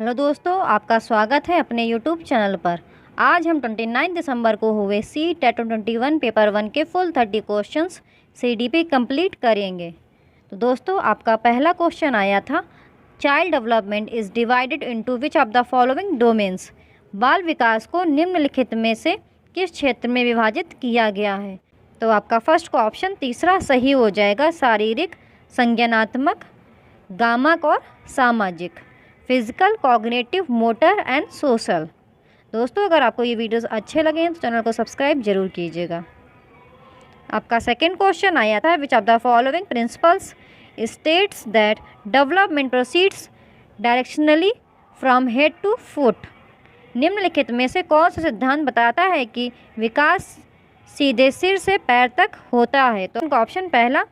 Hello दोस्तों, आपका स्वागत है अपने यूट्यूब चैनल पर। आज हम 29 दिसंबर को हुए सी टेट 21 पेपर 1 के फुल 30 क्वेश्चंस CDP कंप्लीट करेंगे। तो दोस्तों, आपका पहला क्वेश्चन आया था, child development is divided into which of the following domains. बाल विकास को निम्नलिखित में से किस क्षेत्र में विभाजित किया गया है। तो आपका फर्स्ट का ऑप्शन तीसरा सही हो जाएगा, शारीरिक, संज्ञानात्मक, गामक और सामाजिक, physical, cognitive, motor and social. दोस्तों, अगर आपको ये वीडियोस अच्छे लगे तो चैनल को सब्सक्राइब जरूर कीजिएगा। आपका सेकंड क्वेश्चन आया था, which of the following principles states that development proceeds directionally from head to foot. निम्नलिखित में से कौन सा सिद्धांत बताता है कि विकास सीधे सिर से पैर तक होता है। तो उनका ऑप्शन पहला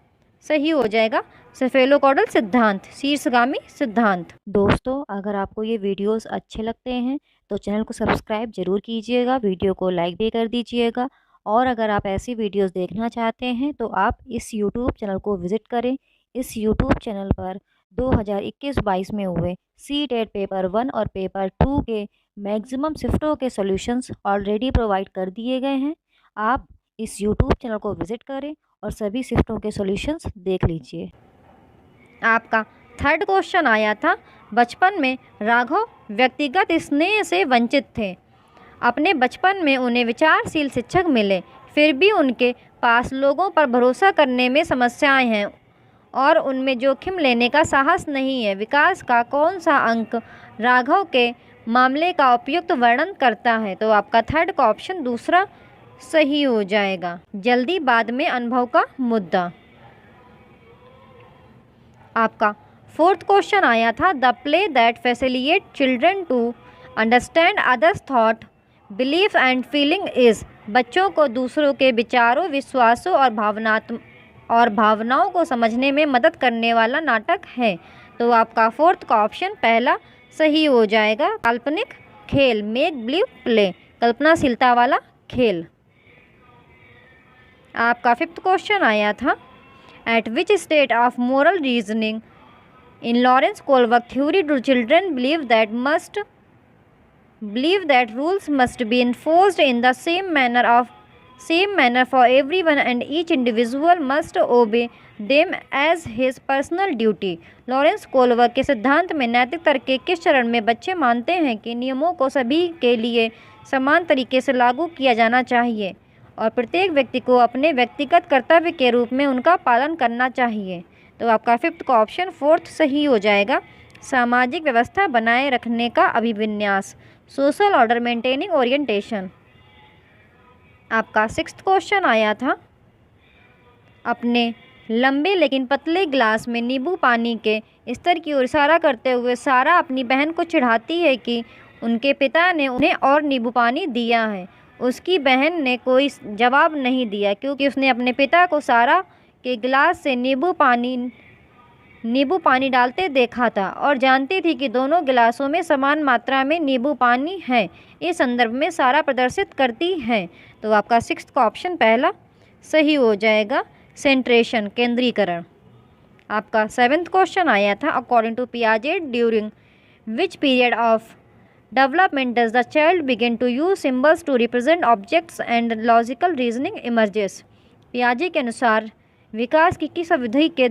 सही हो जाएगा, सेफेलोकॉडल सिद्धांत, शीर्षगामी सिद्धांत। दोस्तों, अगर आपको ये वीडियोस अच्छे लगते हैं तो चैनल को सब्सक्राइब जरूर कीजिएगा, वीडियो को लाइक भी कर दीजिएगा। और अगर आप ऐसी वीडियोस देखना चाहते हैं तो आप इस यूट्यूब चैनल को विज़िट करें। इस यूट्यूब चैनल पर 2021-22 में हुए सी टेट पेपर 1 और पेपर 2 के मैक्सिमम शिफ्टों के सॉल्यूशंस ऑलरेडी प्रोवाइड कर दिए गए हैं। आप इस यूट्यूब चैनल को विज़िट करें और सभी शिफ्टों के सॉल्यूशंस देख लीजिए। आपका थर्ड क्वेश्चन आया था, बचपन में राघव व्यक्तिगत स्नेह से वंचित थे। अपने बचपन में उन्हें विचारशील शिक्षक मिले, फिर भी उनके पास लोगों पर भरोसा करने में समस्याएं हैं और उनमें जोखिम लेने का साहस नहीं है। विकास का कौन सा अंक राघव के मामले का उपयुक्त वर्णन करता है। तो आपका थर्ड का ऑप्शन दूसरा सही हो जाएगा, जल्दी बाद में अनुभव का मुद्दा। आपका फोर्थ क्वेश्चन आया था, the play that facilitate children to understand others thought, belief and feeling is. बच्चों को दूसरों के विचारों, विश्वासों और भावनाओं को समझने में मदद करने वाला नाटक है। तो आपका फोर्थ का ऑप्शन पहला सही हो जाएगा, काल्पनिक खेल, मेक बिलीव प्ले, कल्पनाशीलता वाला खेल। आपका फिफ्थ क्वेश्चन आया था, at which state of moral reasoning in Lawrence Kohlberg theory do children believe that rules must be enforced in the same manner for everyone and each individual must obey them as his personal duty। Lawrence Kohlberg के सिद्धांत में नैतिक तर्क के किस चरण में बच्चे मानते हैं कि नियमों को सभी के लिए समान तरीके से लागू किया जाना चाहिए और प्रत्येक व्यक्ति को अपने व्यक्तिगत कर्तव्य के रूप में उनका पालन करना चाहिए। तो आपका फिफ्थ का ऑप्शन फोर्थ सही हो जाएगा, सामाजिक व्यवस्था बनाए रखने का अभिविन्यास, सोशल ऑर्डर मेंटेनिंग ओरिएंटेशन। आपका सिक्स्थ क्वेश्चन आया था, अपने लंबे लेकिन पतले गिलास में नींबू पानी के स्तर की ओर इशारा करते हुए सारा अपनी बहन को चिढ़ाती है कि उनके पिता ने उन्हें और नींबू पानी दिया है। उसकी बहन ने कोई जवाब नहीं दिया क्योंकि उसने अपने पिता को सारा के गिलास से नींबू पानी डालते देखा था और जानती थी कि दोनों गिलासों में समान मात्रा में नींबू पानी है। इस संदर्भ में सारा प्रदर्शित करती है। तो आपका सिक्स्थ का ऑप्शन पहला सही हो जाएगा, सेंट्रेशन, केंद्रीकरण। आपका सेवेंथ क्वेश्चन आया था, according to Piaget during which period of development does the child begin to use symbols to represent objects and logical reasoning emerges। पियाजे के अनुसार विकास की किस अवधि के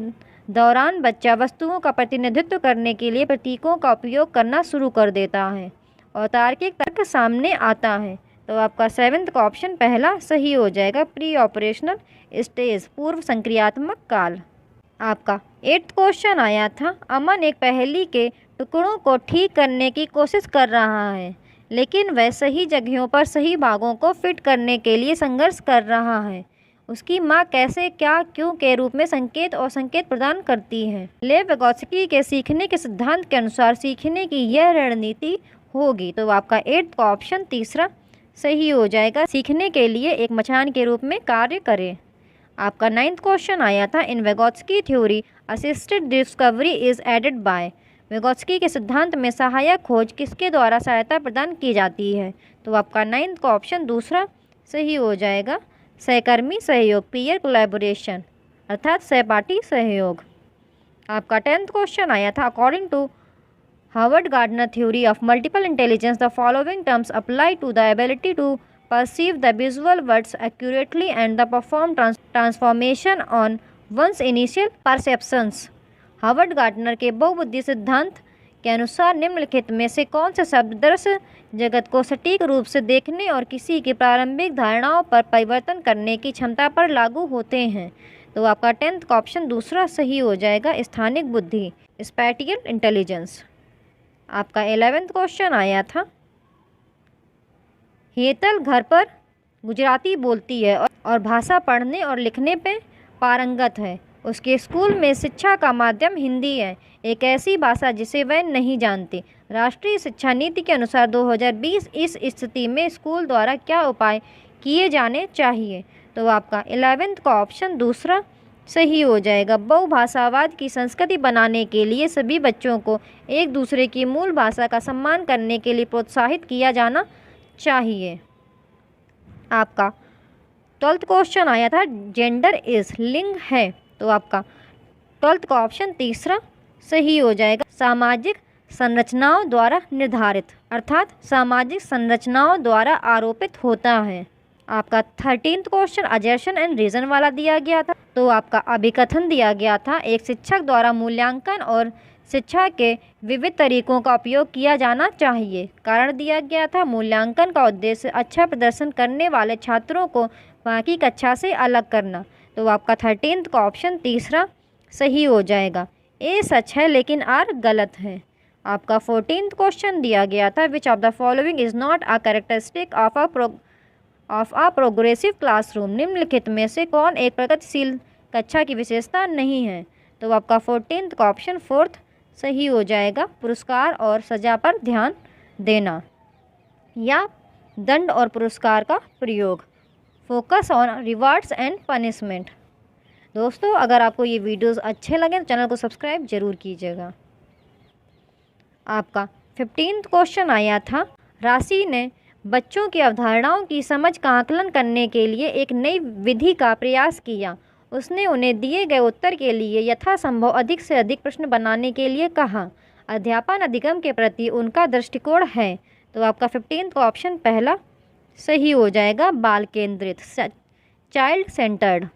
दौरान बच्चा वस्तुओं का प्रतिनिधित्व करने के लिए प्रतीकों का उपयोग करना शुरू कर देता है और तार्किक तर्क सामने आता है। तो आपका सेवेंथ का ऑप्शन पहला सही हो जाएगा, प्री ऑपरेशनल स्टेज, पूर्व संक्रियात्मक काल। आपका एट्थ क्वेश्चन आया था, अमन एक पहेली के टुकड़ों को ठीक करने की कोशिश कर रहा है लेकिन वह सही जगहों पर सही भागों को फिट करने के लिए संघर्ष कर रहा है। उसकी माँ कैसे, क्या, क्यों के रूप में संकेत और संकेत प्रदान करती है। लेव विगोत्स्की के सीखने के सिद्धांत के अनुसार सीखने की यह रणनीति होगी। तो आपका एट्थ का ऑप्शन तीसरा सही हो जाएगा, सीखने के लिए एक मचान के रूप में कार्य करे। आपका नाइन्थ क्वेश्चन आया था, in Vygotsky theory assisted discovery is aided by. Vygotsky के सिद्धांत में सहायक खोज किसके द्वारा सहायता प्रदान की जाती है। तो आपका नाइन्थ का ऑप्शन दूसरा सही हो जाएगा, सहकर्मी सहयोग, पीयर कोलैबोरेशन, अर्थात सहपाठी सहयोग। आपका टेंथ क्वेश्चन आया था, according to Howard Gardner theory of multiple intelligence, the following terms apply to the ability to perceive the visual words accurately and the perform transformation on one's initial perceptions. Howard Gardner के बहुबुद्धि सिद्धांत के अनुसार निम्नलिखित में से कौन से शब्द दृश्य जगत को सटीक रूप से देखने और किसी की प्रारंभिक धारणाओं पर परिवर्तन करने की क्षमता पर लागू होते हैं? तो आपका 10th का ऑप्शन दूसरा सही हो जाएगा, स्थानिक बुद्धि, स्पैटियल इंटेलिजेंस। आपका 11th क्वेश्चन आया था, हेतल घर पर गुजराती बोलती है और भाषा पढ़ने और लिखने पे पारंगत है। उसके स्कूल में शिक्षा का माध्यम हिंदी है, एक ऐसी भाषा जिसे वह नहीं जानती। राष्ट्रीय शिक्षा नीति के अनुसार 2020 इस स्थिति में स्कूल द्वारा क्या उपाय किए जाने चाहिए? तो आपका 11th का ऑप्शन दूसरा सही हो जाएगा। बहुभाषावाद की संस्कृति बनाने के लिए सभी बच्चों को एक दूसरे की मूल भाषा का सम्मान करने के लिए प्रोत्साहित किया जाना चाहिए। आपका 12th क्वेश्चन आया था, जेंडर इज लिंग है। तो आपका 12th का ऑप्शन तीसरा सही हो जाएगा। सामाजिक संरचनाओं द्वारा निर्धारित, अर्थात सामाजिक संरचनाओं द्वारा आरोपित होता है। आपका 13th क्वेश्चन अजर्शन एंड रीजन वाला दिया गया था। तो आपका अभिकथन दिया गया था, एक शिक्षक द्वारा मूल्यांकन और शिक्षा के विविध तरीकों का उपयोग किया जाना चाहिए। कारण दिया गया था, मूल्यांकन का उद्देश्य अच्छा प्रदर्शन करने वाले छात्रों को बाकी कक्षा से अलग करना। तो आपका 13th का ऑप्शन तीसरा सही हो जाएगा। ए सच है लेकिन आर गलत है। आपका 14th क्वेश्चन दिया गया था, which of the following is not a characteristic of a progressive classroom. निम्नलिखित में से कौन एक प्रगतिशील कक्षा की विशेषता नहीं है? तो आपका 14th का ऑप्शन 4th सही हो जाएगा, पुरस्कार और सजा पर ध्यान देना या दंड और पुरस्कार का प्रयोग, focus on rewards and punishment. दोस्तों, अगर आपको ये वीडियोस अच्छे लगें तो चैनल को सब्सक्राइब जरूर कीजिएगा। आपका 15th क्वेश्चन आया था, राशि ने बच्चों की अवधारणाओं की समझ का आकलन करने के लिए एक नई विधि का प्रयास किया। उसने उन्हें दिए गए उत्तर के लिए यथासंभव अधिक से अधिक प्रश्न बनाने के लिए कहा। अध्यापन अधिगम के प्रति उनका दृष्टिकोण है। तो आपका 15th का ऑप्शन पहला सही हो जाएगा, बाल केंद्रित, चाइल्ड सेंटर्ड।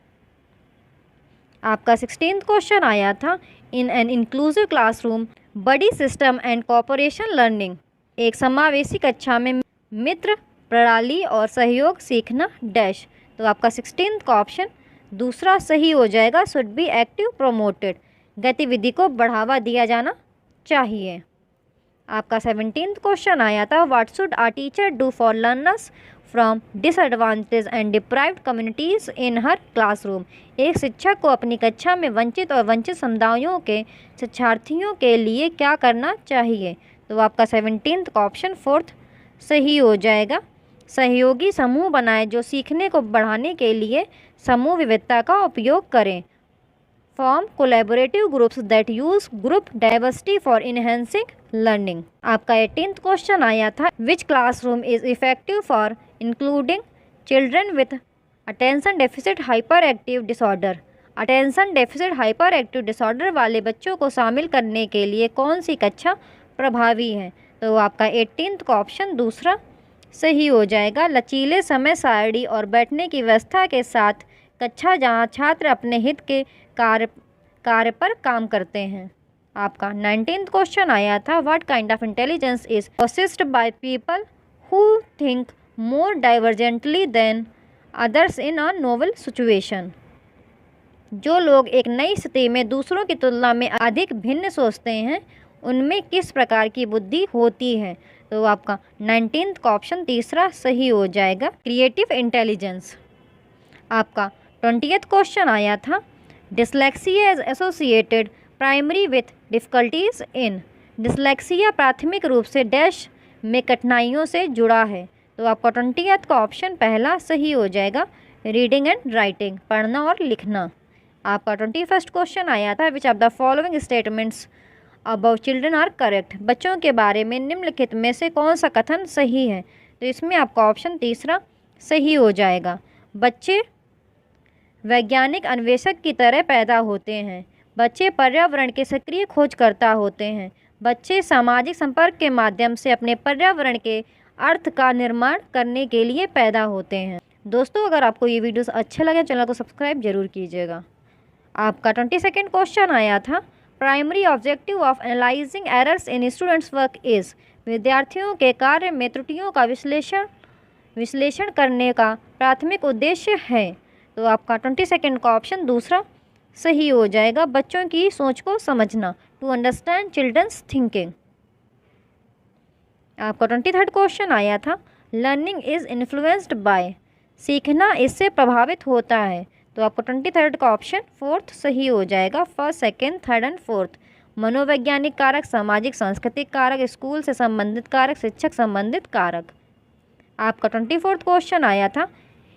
आपका 16th क्वेश्चन आया था, in an inclusive classroom buddy system and cooperation learning. एक समावेशी कक्षा में मित्र प्रणाली और सहयोग सीखना डैश। तो आपका 16th का ऑप्शन दूसरा सही हो जाएगा, शुड बी एक्टिव प्रोमोटेड, गतिविधि को बढ़ावा दिया जाना चाहिए। आपका 17th क्वेश्चन आया था, what should a teacher do for learners from disadvantage and deprived communities in her classroom. एक शिक्षक को अपनी कक्षा में वंचित और वंचित समुदायों के शिक्षार्थियों के लिए क्या करना चाहिए? तो आपका 17th का ऑप्शन 4th सही हो जाएगा, सहयोगी समूह बनाएं जो सीखने को बढ़ाने के लिए समूह विविधता का उपयोग करें। Form collaborative groups that use group diversity for enhancing learning. आपका 18th क्वेश्चन आया था, which classroom is effective for including children with attention deficit hyperactive disorder. Attention deficit hyperactive disorder वाले बच्चों को शामिल करने के लिए कौन सी कक्षा प्रभावी है? तो आपका 18th का ऑप्शन दूसरा सही हो जाएगा, लचीले समय सारणी और बैठने की व्यवस्था के साथ कक्षा जहां छात्र अपने हित के कार्य पर काम करते हैं। आपका 19th क्वेश्चन आया था, what kind of intelligence is possessed by people who think more divergently than others in a novel situation. जो लोग एक नई स्थिति में दूसरों की तुलना में अधिक भिन्न सोचते हैं, उनमें किस प्रकार की बुद्धि होती है? तो आपका 19th का ऑप्शन तीसरा सही हो जाएगा, क्रिएटिव इंटेलिजेंस। आपका 20th क्वेश्चन आया था, dyslexia is associated primary with difficulties in. Dyslexia प्राथमिक रूप से डैश में कठिनाइयों से जुड़ा है। तो आपका 20th का ऑप्शन पहला सही हो जाएगा, रीडिंग एंड राइटिंग, पढ़ना और लिखना। आपका 21st क्वेश्चन आया था, which of the following statements about children are correct. बच्चों के बारे में निम्नलिखित में से कौन सा कथन सही है? तो इसमें आपका ऑप्शन तीसरा सही हो जाएगा, बच्चे वैज्ञानिक अन्वेषक की तरह पैदा होते हैं। बच्चे पर्यावरण के सक्रिय खोजकर्ता होते हैं। बच्चे सामाजिक संपर्क के माध्यम से अपने पर्यावरण के अर्थ का निर्माण करने के लिए पैदा होते हैं। दोस्तों, अगर आपको ये वीडियोस अच्छे लगे चैनल को सब्सक्राइब जरूर कीजिएगा। आपका 22nd क्वेश्चन आया था, primary objective of analysing errors in students work is. विद्यार्थियों के कार्य में त्रुटियों का विश्लेषण करने का प्राथमिक उद्देश्य है। तो आपका 22nd का ऑप्शन दूसरा सही हो जाएगा, बच्चों की सोच को समझना, टू अंडरस्टैंड चिल्ड्रंस थिंकिंग। आपका 23rd क्वेश्चन आया था, लर्निंग इज़ इन्फ्लुएंस्ड बाय। सीखना इससे प्रभावित होता है। तो आपको 23rd का ऑप्शन फोर्थ सही हो जाएगा, first, second, third and fourth. मनोवैज्ञानिक कारक, सामाजिक सांस्कृतिक कारक, स्कूल से संबंधित कारक, शिक्षक संबंधित कारक। आपका 24th क्वेश्चन आया था,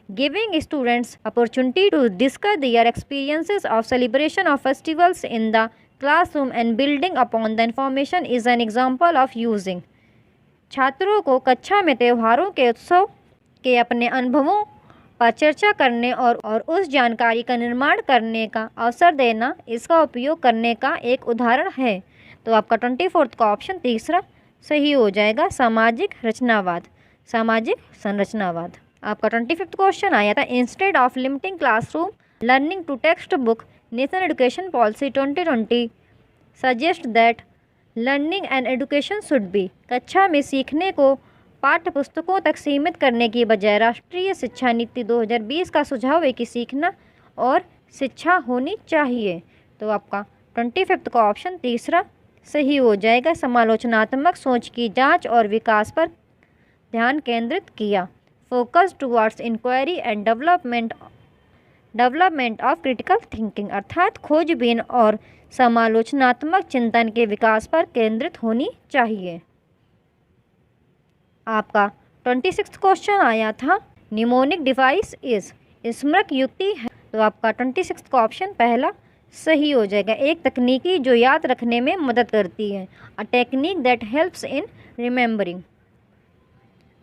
giving students opportunity to discuss their experiences of celebration of festivals in the classroom and building upon the information is an example of using. छात्रों को कक्षा में त्योहारों के उत्सव के अपने अनुभवों पर चर्चा करने और उस जानकारी का निर्माण करने का अवसर देना इसका उपयोग करने का एक उदाहरण है। तो आपका 24th का ऑप्शन तीसरा सही हो जाएगा, सामाजिक रचनावाद, सामाजिक संरचनावाद। आपका 25th क्वेश्चन आया था, instead of limiting classroom learning to text book, national education policy 2020 suggest that learning and education should be. कक्षा में सीखने को पाठ्य पुस्तकों तक सीमित करने की बजाय राष्ट्रीय शिक्षा नीति 2020 का सुझाव है कि सीखना और शिक्षा होनी चाहिए। तो आपका 25th का ऑप्शन तीसरा सही हो जाएगा, समालोचनात्मक सोच की जांच और विकास पर ध्यान केंद्रित किया, focus towards inquiry and development of critical thinking, अर्थात खोजबीन और समालोचनात्मक चिंतन के विकास पर केंद्रित होनी चाहिए। आपका 26th क्वेश्चन आया था, निमोनिक डिवाइस इज स्मृत युक्ति है। तो आपका 26th का ऑप्शन पहला सही हो जाएगा, एक तकनीकी जो याद रखने में मदद करती है, a technique that helps in remembering.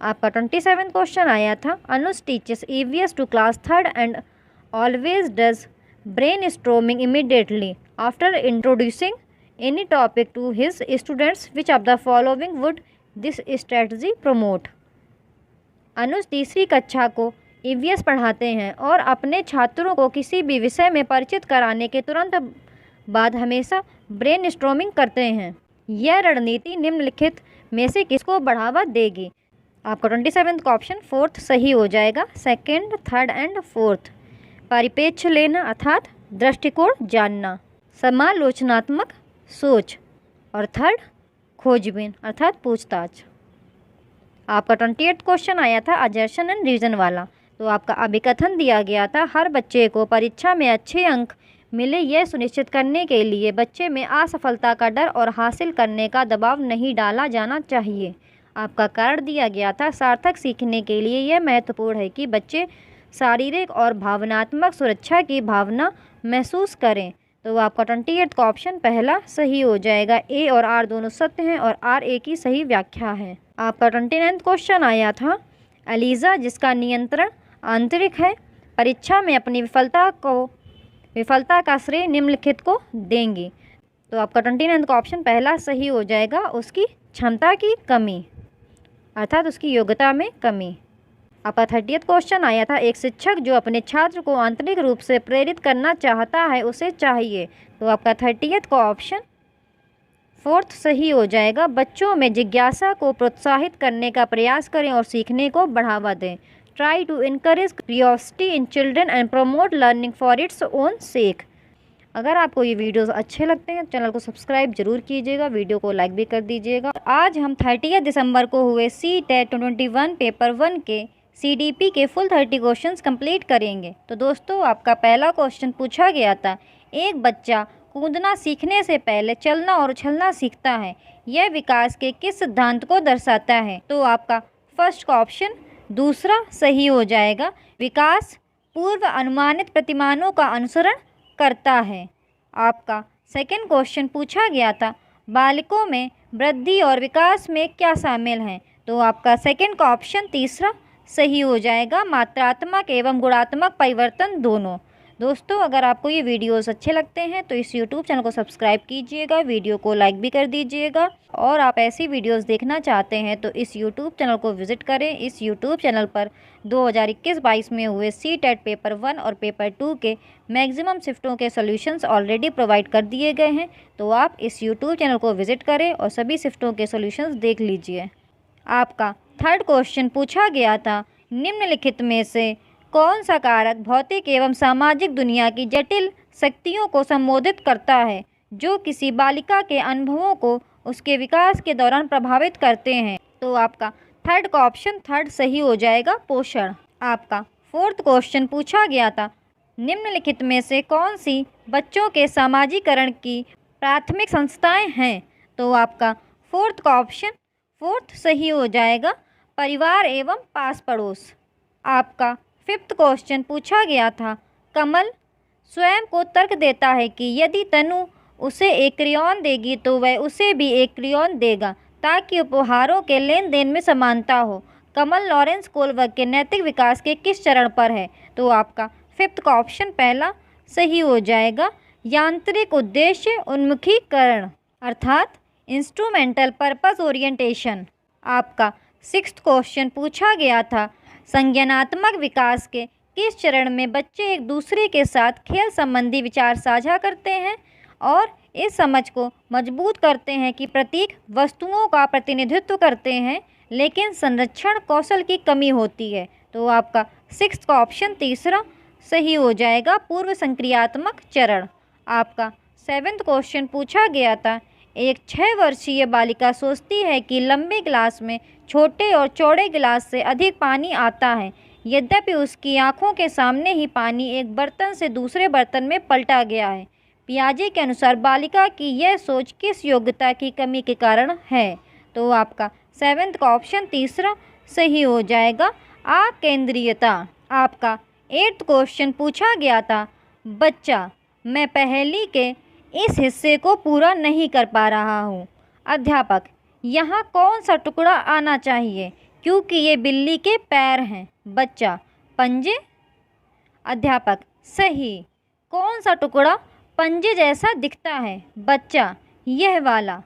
आपका 27th क्वेश्चन आया था, Anuj teaches EVS to class 3rd and always does brainstorming immediately after introducing any topic to his students, which of the following would this strategy promote. Anuj तीसरी कक्षा को EVS पढ़ाते हैं और अपने छात्रों को किसी भी विषय में परिचित कराने के तुरंत बाद हमेशा ब्रेन स्ट्रोमिंग करते हैं। यह रणनीति निम्नलिखित में से किसको बढ़ावा देगी। आपका 27th का ऑप्शन फोर्थ सही हो जाएगा, सेकेंड, थर्ड एंड फोर्थ। परिप्रेक्ष्य लेना अर्थात दृष्टिकोण जानना, समालोचनात्मक सोच, और थर्ड खोजबीन अर्थात पूछताछ। आपका 28th क्वेश्चन आया था, अजर्शन एंड रीजन वाला। तो आपका अभिकथन दिया गया था, हर बच्चे को परीक्षा में अच्छे अंक मिले यह सुनिश्चित करने के लिए बच्चे में असफलता का डर और हासिल करने का दबाव नहीं डाला जाना चाहिए। आपका कारण दिया गया था, सार्थक सीखने के लिए यह महत्वपूर्ण है कि बच्चे शारीरिक और भावनात्मक सुरक्षा की भावना महसूस करें। तो आपका 28th का ऑप्शन पहला सही हो जाएगा, ए और आर दोनों सत्य हैं और आर ए की सही व्याख्या है। आपका 29th क्वेश्चन आया था, एलिजा जिसका नियंत्रण आंतरिक है परीक्षा में अपनी विफलता का श्रेय निम्नलिखित को देंगी। तो आपका 29th का ऑप्शन पहला सही हो जाएगा, उसकी क्षमता की कमी अर्थात उसकी योग्यता में कमी। आपका 30th क्वेश्चन आया था, एक शिक्षक जो अपने छात्र को आंतरिक रूप से प्रेरित करना चाहता है उसे चाहिए। तो आपका 30th का ऑप्शन फोर्थ सही हो जाएगा, बच्चों में जिज्ञासा को प्रोत्साहित करने का प्रयास करें और सीखने को बढ़ावा दें। Try to encourage curiosity in children and promote learning for its own sake. अगर आपको ये वीडियोस अच्छे लगते हैं चैनल को सब्सक्राइब जरूर कीजिएगा, वीडियो को लाइक भी कर दीजिएगा। आज हम 30 दिसंबर को हुए CTET 2021 पेपर 1 के CDP के फुल 30 क्वेश्चंस कंप्लीट करेंगे। तो दोस्तों, आपका पहला क्वेश्चन पूछा गया था, एक बच्चा कूदना सीखने से पहले चलना और उछलना सीखता है, यह विकास के किस सिद्धांत को दर्शाता है। तो आपका फर्स्ट का ऑप्शन दूसरा सही हो जाएगा, विकास पूर्व अनुमानित प्रतिमानों का अनुसरण करता है। आपका सेकंड क्वेश्चन पूछा गया था, बालकों में वृद्धि और विकास में क्या शामिल हैं। तो आपका सेकंड का ऑप्शन तीसरा सही हो जाएगा, मात्रात्मक एवं गुणात्मक परिवर्तन दोनों। दोस्तों अगर आपको ये वीडियोस अच्छे लगते हैं तो इस यूट्यूब चैनल को सब्सक्राइब कीजिएगा, वीडियो को लाइक भी कर दीजिएगा। और आप ऐसी वीडियोस देखना चाहते हैं तो इस यूट्यूब चैनल को विज़िट करें। इस यूट्यूब चैनल पर 2021-22 में हुए सी-टेट पेपर 1 और पेपर 2 के मैक्सिमम शिफ्टों के सॉल्यूशंस ऑलरेडी प्रोवाइड कर दिए गए हैं, तो आप इस यूट्यूब चैनल को विज़िट करें और सभी शिफ्टों के सॉल्यूशंस देख लीजिए। आपका थर्ड क्वेश्चन पूछा गया था, निम्नलिखित में से कौन सा कारक भौतिक एवं सामाजिक दुनिया की जटिल शक्तियों को संबोधित करता है जो किसी बालिका के अनुभवों को उसके विकास के दौरान प्रभावित करते हैं? तो आपका थर्ड का ऑप्शन थर्ड सही हो जाएगा, पोषण। आपका फोर्थ क्वेश्चन पूछा गया था, निम्नलिखित में से कौन सी बच्चों के सामाजिकरण की प्राथमिक संस्थाएं हैं? तो आपका फोर्थ का ऑप्शन फोर्थ सही हो जाएगा, परिवार एवं पास पड़ोस। आपका फिफ्थ क्वेश्चन पूछा गया था, कमल स्वयं को तर्क देता है कि यदि तनु उसे एक क्रेयॉन देगी तो वह उसे भी एक क्रेयॉन देगा ताकि उपहारों के लेन देन में समानता हो। कमल लॉरेंस कोलबर्ग के नैतिक विकास के किस चरण पर है? तो आपका फिफ्थ का ऑप्शन पहला सही हो जाएगा, यांत्रिक उद्देश्य उन्मुखीकरण अर्थात इंस्ट्रूमेंटल पर्पस ओरिएंटेशन। आपका सिक्स्थ क्वेश्चन पूछा गया था, संज्ञानात्मक विकास के किस चरण में बच्चे एक दूसरे के साथ खेल संबंधी विचार साझा करते हैं और इस समझ को मजबूत करते हैं कि प्रतीक वस्तुओं का प्रतिनिधित्व करते हैं लेकिन संरक्षण कौशल की कमी होती है? तो आपका सिक्स्थ का ऑप्शन तीसरा सही हो जाएगा, पूर्व संक्रियात्मक चरण। आपका सेवेंथ क्वेश्चन पूछा गया था, एक 6 वर्षीय बालिका सोचती है कि लंबे गिलास में छोटे और चौड़े गिलास से अधिक पानी आता है, यद्यपि उसकी आंखों के सामने ही पानी एक बर्तन से दूसरे बर्तन में पलटा गया है। पियाजे के अनुसार बालिका की यह सोच किस योग्यता की कमी के कारण है? तो आपका सेवेंथ का ऑप्शन तीसरा सही हो जाएगा, आकेंद्रीयता। आपका एट्थ क्वेश्चन पूछा गया था, बच्चा मैं पहेली के इस हिस्से को पूरा नहीं कर पा रहा हूँ। अध्यापक यहाँ कौन सा टुकड़ा आना चाहिए क्योंकि ये बिल्ली के पैर हैं? बच्चा पंजे। अध्यापक सही, कौन सा टुकड़ा पंजे जैसा दिखता है? बच्चा यह वाला।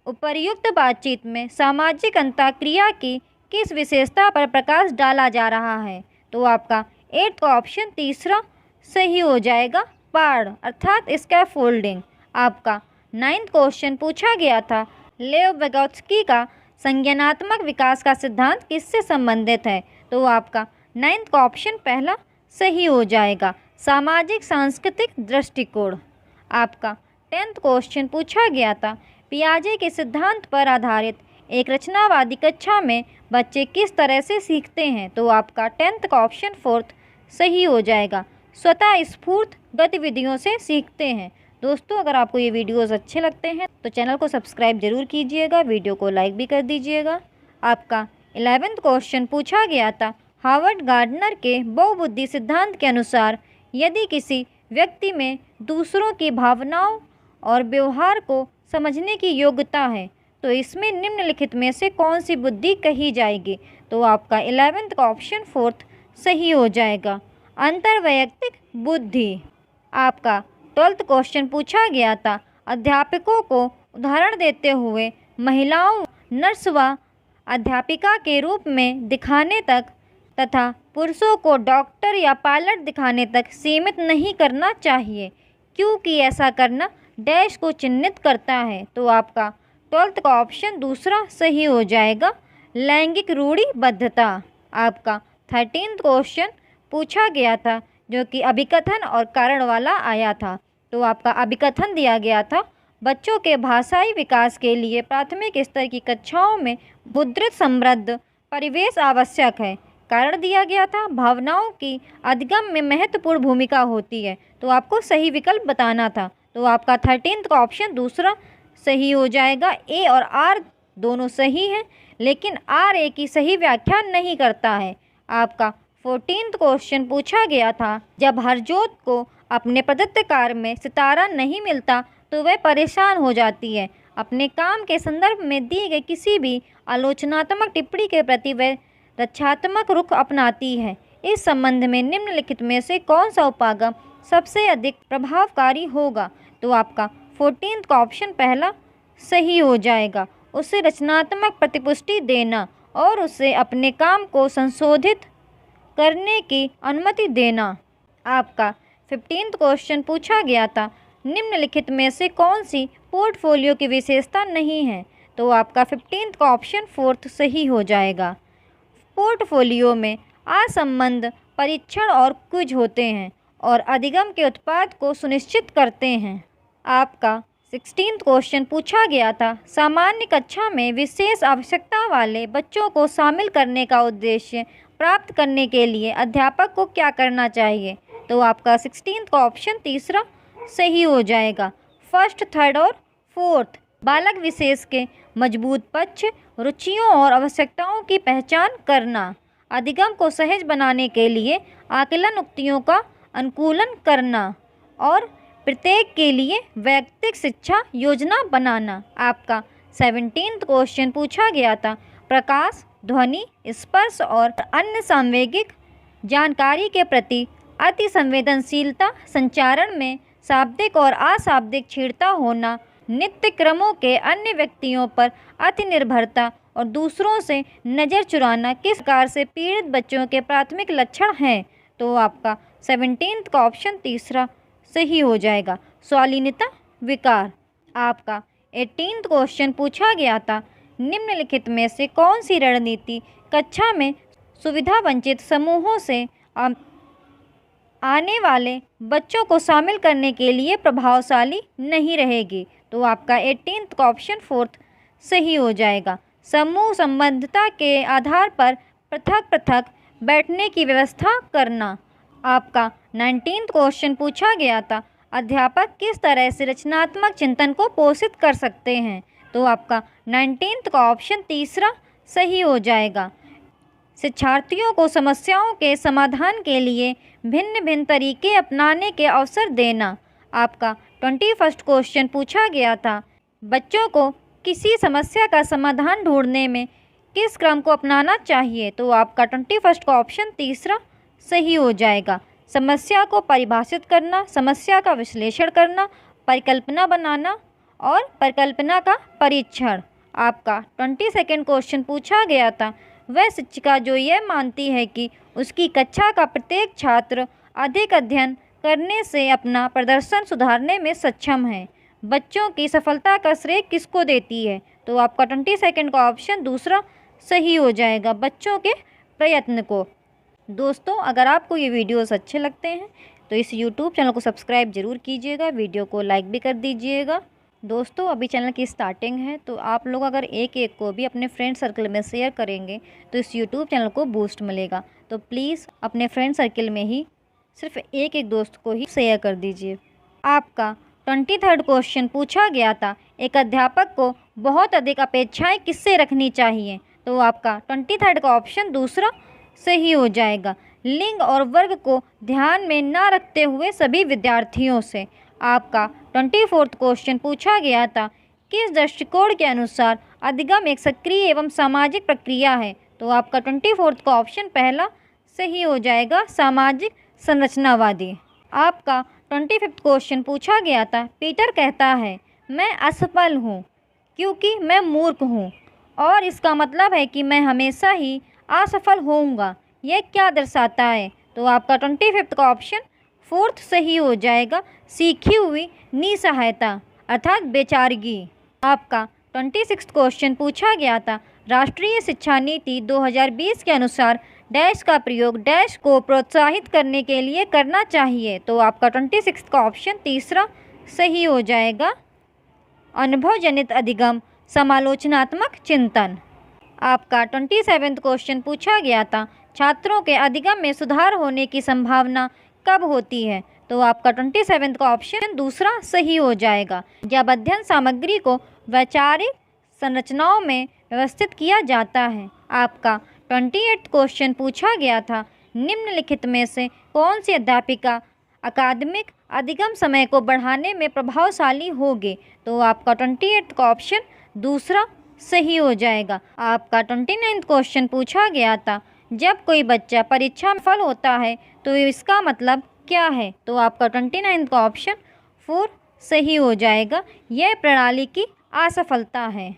उपर्युक्त बातचीत में सामाजिक अंतःक्रिया की किस विशेषता पर प्रकाश डाला जा रहा है? तो आपका एट्थ का ऑप्शन तीसरा सही हो जाएगा, पाड़ अर्थात स्कैफोल्डिंग। आपका नाइन्थ क्वेश्चन पूछा गया था, लेव वेगोत्स्की का संज्ञानात्मक विकास का सिद्धांत किससे संबंधित है? तो आपका नाइन्थ का ऑप्शन पहला सही हो जाएगा, सामाजिक सांस्कृतिक दृष्टिकोण। आपका टेंथ क्वेश्चन पूछा गया था, पियाजे के सिद्धांत पर आधारित एक रचनावादी कक्षा में बच्चे किस तरह से सीखते हैं? तो आपका टेंथ का ऑप्शन फोर्थ सही हो जाएगा, स्वतः स्फूर्त गतिविधियों से सीखते हैं। दोस्तों अगर आपको ये वीडियोस अच्छे लगते हैं तो चैनल को सब्सक्राइब जरूर कीजिएगा, वीडियो को लाइक भी कर दीजिएगा। आपका 11वां क्वेश्चन पूछा गया था, हार्वर्ड गार्डनर के बहुबुद्धि सिद्धांत के अनुसार यदि किसी व्यक्ति में दूसरों की भावनाओं और व्यवहार को समझने की योग्यता है तो इसमें निम्नलिखित में से कौन सी बुद्धि कही जाएगी? तो आपका 11वां का ऑप्शन फोर्थ सही हो जाएगा, अंतर्वैयक्तिक बुद्धि। आपका 12वां क्वेश्चन पूछा गया था, अध्यापकों को उदाहरण देते हुए महिलाओं नर्स व अध्यापिका के रूप में दिखाने तक तथा पुरुषों को डॉक्टर या पायलट दिखाने तक सीमित नहीं करना चाहिए क्योंकि ऐसा करना डैश को चिन्हित करता है? तो आपका 12वां का ऑप्शन दूसरा सही हो जाएगा, लैंगिक रूढ़िबद्धता। आपका 13वां क्वेश्चन पूछा गया था जो कि अभिकथन और कारण वाला आया था। तो आपका अभिकथन दिया गया था, बच्चों के भाषाई विकास के लिए प्राथमिक स्तर की कक्षाओं में मुद्रित समृद्ध परिवेश आवश्यक है। कारण दिया गया था, भावनाओं की अधिगम में महत्वपूर्ण भूमिका होती है। तो आपको सही विकल्प बताना था। तो आपका 13वां का ऑप्शन दूसरा सही हो जाएगा, ए और आर दोनों सही हैं लेकिन आर ए की सही व्याख्या नहीं करता है। आपका 14वां क्वेश्चन पूछा गया था, जब हरजोत को अपने प्रदत्त कार्य में सितारा नहीं मिलता तो वह परेशान हो जाती है। अपने काम के संदर्भ में दी गई किसी भी आलोचनात्मक टिप्पणी के प्रति वह रक्षात्मक रुख अपनाती है। इस संबंध में निम्नलिखित में से कौन सा उपागम सबसे अधिक प्रभावकारी होगा? तो आपका 14th का ऑप्शन पहला सही हो जाएगा। उसे रचनात्मक प्रतिपुष्टि देना और उसे अपने काम को संशोधित करने की अनुमति देना। आपका 15th क्वेश्चन पूछा गया था, निम्नलिखित में से कौन सी पोर्टफोलियो की विशेषता नहीं है? तो आपका 15th का ऑप्शन 4th सही हो जाएगा। पोर्टफोलियो में असंबद्ध परीक्षण और क्विज होते हैं और अधिगम के उत्पाद को सुनिश्चित करते हैं। आपका 16th क्वेश्चन पूछा गया था, सामान्य कक्षा में विशेष आवश्यकता वाले बच्चों को शामिल करने का उद्देश्य प्राप्त करने के लिए अध्यापक को क्या करना चाहिए? तो आपका 16th का ऑप्शन तीसरा सही हो जाएगा। फर्स्ट, थर्ड और फोर्थ बालक विशेष के मजबूत पक्ष, रुचियों और आवश्यकताओं की पहचान करना, अधिगम को सहज बनाने के लिए आकलन उक्तियों का अनुकूलन करना और प्रत्येक के लिए वैयक्तिक शिक्षा योजना बनाना। आपका 17th क्वेश्चन पूछा गया था, प्रकाश, ध्वनि, स्पर्श और अन्य सांवेगिक जानकारी के प्रति अति संवेदनशीलता, संचारण में शाब्दिक और अशाब्दिक छेड़ता होना, नित्य क्रमों के अन्य व्यक्तियों पर अति निर्भरता और दूसरों से नज़र चुराना किस प्रकार से पीड़ित बच्चों के प्राथमिक लक्षण हैं? तो आपका 17th का ऑप्शन तीसरा सही हो जाएगा। स्वालीनता विकार। आपका 18th क्वेश्चन पूछा गया था, निम्नलिखित में से कौन सी रणनीति कक्षा में सुविधा वंचित समूहों से आने वाले बच्चों को शामिल करने के लिए प्रभावशाली नहीं रहेगी? तो आपका 18th का ऑप्शन 4th सही हो जाएगा। समूह संबद्धता के आधार पर पृथक पृथक बैठने की व्यवस्था करना। आपका 19th क्वेश्चन पूछा गया था, अध्यापक किस तरह से रचनात्मक चिंतन को पोषित कर सकते हैं? तो आपका 19th का ऑप्शन तीसरा सही हो जाएगा। शिक्षार्थियों को समस्याओं के समाधान के लिए भिन्न भिन्न तरीके अपनाने के अवसर देना। आपका 21st क्वेश्चन पूछा गया था, बच्चों को किसी समस्या का समाधान ढूंढने में किस क्रम को अपनाना चाहिए? तो आपका 21st का ऑप्शन तीसरा सही हो जाएगा। समस्या को परिभाषित करना, समस्या का विश्लेषण करना, परिकल्पना बनाना और परिकल्पना का परीक्षण। आपका 22nd क्वेश्चन पूछा गया था, वह शिक्षिका जो यह मानती है कि उसकी कक्षा का प्रत्येक छात्र अधिक अध्ययन करने से अपना प्रदर्शन सुधारने में सक्षम है, बच्चों की सफलता का श्रेय किसको देती है? तो आपका 22nd का ऑप्शन दूसरा सही हो जाएगा, बच्चों के प्रयत्न को। दोस्तों, अगर आपको ये वीडियोस अच्छे लगते हैं तो इस YouTube चैनल को सब्सक्राइब ज़रूर कीजिएगा, वीडियो को लाइक भी कर दीजिएगा। दोस्तों, अभी चैनल की स्टार्टिंग है तो आप लोग अगर एक एक को भी अपने फ्रेंड सर्कल में शेयर करेंगे तो इस YouTube चैनल को बूस्ट मिलेगा। तो प्लीज़ अपने फ्रेंड सर्कल में ही सिर्फ एक एक दोस्त को ही शेयर कर दीजिए। आपका 23rd क्वेश्चन पूछा गया था, एक अध्यापक को बहुत अधिक अपेक्षाएं किससे रखनी चाहिए? तो आपका 23rd का ऑप्शन दूसरा सही हो जाएगा। लिंग और वर्ग को ध्यान में न रखते हुए सभी विद्यार्थियों से। आपका 24th क्वेश्चन पूछा गया था, किस दृष्टिकोण के अनुसार अधिगम एक सक्रिय एवं सामाजिक प्रक्रिया है? तो आपका 24th का ऑप्शन पहला सही हो जाएगा, सामाजिक संरचनावादी। आपका 25th क्वेश्चन पूछा गया था, पीटर कहता है मैं असफल हूँ क्योंकि मैं मूर्ख हूँ और इसका मतलब है कि मैं हमेशा ही असफल होऊंगा, यह क्या दर्शाता है? तो आपका 25th का ऑप्शन 4th सही हो जाएगा, सीखी हुई निसहायता अर्थात बेचारगी। आपका 26th क्वेश्चन पूछा गया था, राष्ट्रीय शिक्षा नीति 2020 के अनुसार डैश का प्रयोग डैश को प्रोत्साहित करने के लिए करना चाहिए? तो आपका 26th का ऑप्शन तीसरा सही हो जाएगा, अनुभवजनित अधिगम, समालोचनात्मक चिंतन। आपका 27th क्वेश्चन पूछा गया था, छात्रों के अधिगम में सुधार होने की संभावना कब होती है? तो आपका 27th का ऑप्शन दूसरा सही हो जाएगा, जब अध्ययन सामग्री को वैचारिक संरचनाओं में व्यवस्थित किया जाता है। आपका 28th क्वेश्चन पूछा गया था, निम्नलिखित में से कौन सी अध्यापिका अकादमिक अधिगम समय को बढ़ाने में प्रभावशाली होगी? तो आपका 28th का ऑप्शन दूसरा सही हो जाएगा। आपका 29th क्वेश्चन पूछा गया था, जब कोई बच्चा परीक्षा में सफल होता है तो इसका मतलब क्या है? तो आपका 29 का ऑप्शन 4 सही हो जाएगा। यह प्रणाली की असफलता है।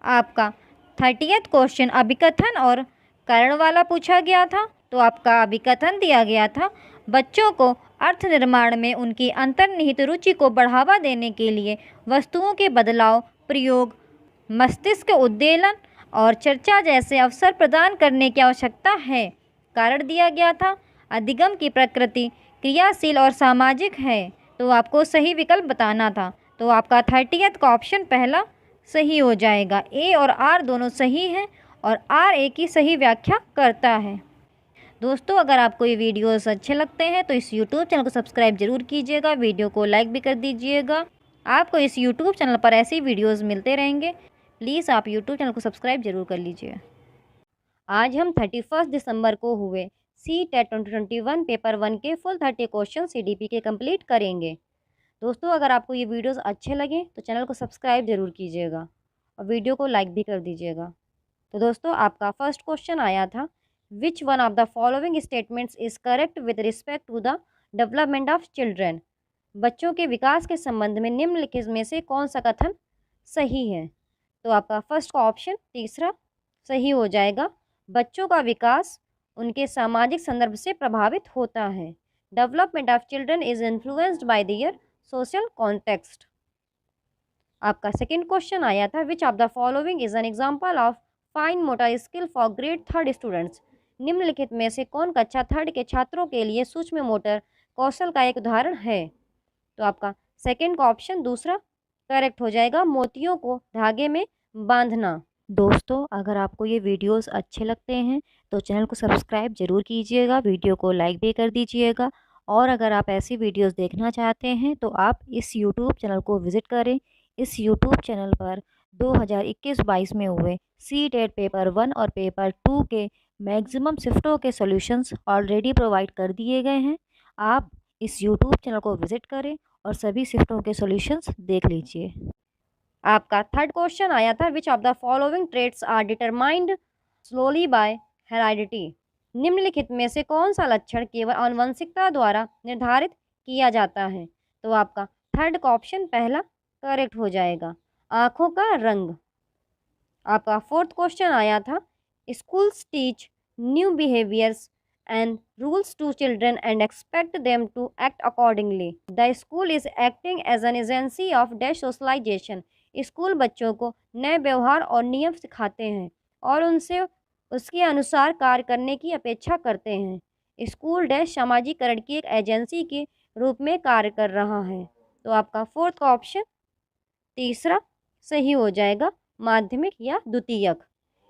आपका 30th क्वेश्चन अभिकथन और कारण वाला पूछा गया था। तो आपका अभिकथन दिया गया था, बच्चों को अर्थ निर्माण में उनकी अंतर्निहित रुचि को बढ़ावा देने के लिए वस्तुओं के बदलाव, प्रयोग, मस्तिष्क उद्वेलन और चर्चा जैसे अवसर प्रदान करने की आवश्यकता है। कारण दिया गया था, अधिगम की प्रकृति क्रियाशील और सामाजिक है। तो आपको सही विकल्प बताना था। तो आपका 30th का ऑप्शन पहला सही हो जाएगा। ए और आर दोनों सही हैं और आर ए की सही व्याख्या करता है। दोस्तों, अगर आपको ये वीडियोस अच्छे लगते हैं तो इस यूट्यूब चैनल को सब्सक्राइब जरूर कीजिएगा, वीडियो को लाइक भी कर दीजिएगा। आपको इस यूट्यूब चैनल पर ऐसे वीडियोस मिलते रहेंगे। प्लीज़ आप यूट्यूब चैनल को सब्सक्राइब जरूर कर लीजिए। आज हम 31 दिसंबर को हुए CTET 2021 पेपर 1 के फुल 30 क्वेश्चन CDP के कंप्लीट करेंगे। दोस्तों, अगर आपको ये वीडियोस अच्छे लगे तो चैनल को सब्सक्राइब जरूर कीजिएगा और वीडियो को लाइक भी कर दीजिएगा। तो दोस्तों, आपका फर्स्ट क्वेश्चन आया था, which one of the following statements is correct with respect to the development of children. बच्चों के विकास के संबंध में निम्नलिखित में से कौन सा कथन सही है? तो आपका फर्स्ट का ऑप्शन तीसरा सही हो जाएगा। बच्चों का विकास उनके सामाजिक संदर्भ से प्रभावित होता है। Development of children is influenced by their social context. आपका सेकंड क्वेश्चन आया था, which of the following is an example of fine motor skill for grade 3 students. निम्नलिखित में से कौन कक्षा 3 के छात्रों के लिए सूक्ष्म मोटर कौशल का एक उदाहरण है? तो आपका सेकंड का ऑप्शन दूसरा करेक्ट हो जाएगा, मोतियों को धागे में बांधना। दोस्तों, अगर आपको ये वीडियोस अच्छे लगते हैं तो चैनल को सब्सक्राइब जरूर कीजिएगा, वीडियो को लाइक भी कर दीजिएगा। और अगर आप ऐसी वीडियोस देखना चाहते हैं तो आप इस यूट्यूब चैनल को विज़िट करें। इस यूट्यूब चैनल पर 2021-22 में हुए CTET पेपर 1 और पेपर 2 के मैक्सिमम शिफ्टों के सॉल्यूशंस ऑलरेडी प्रोवाइड कर दिए गए हैं। आप इस यूट्यूब चैनल को विज़िट करें और सभी शिफ्टों के सॉल्यूशंस देख लीजिए। आपका थर्ड क्वेश्चन आया था, which of the following traits are determined slowly by heredity. निम्नलिखित में से कौन सा लक्षण केवल आनुवंशिकता द्वारा निर्धारित किया जाता है? तो आपका थर्ड का ऑप्शन पहला करेक्ट हो जाएगा, आँखों का रंग। आपका फोर्थ क्वेश्चन आया था, schools teach new behaviours and rules to children and expect them to act accordingly. The school is acting as an agency of dash socialization. School बच्चों को नए व्यवहार और नियम सिखाते हैं और उनसे उसके अनुसार कार्य करने की अपेक्षा करते हैं। स्कूल डैश सामाजिकरण की एक एजेंसी के रूप में कार्य कर रहा है। तो आपका फोर्थ का ऑप्शन तीसरा सही हो जाएगा, माध्यमिक या द्वितीयक,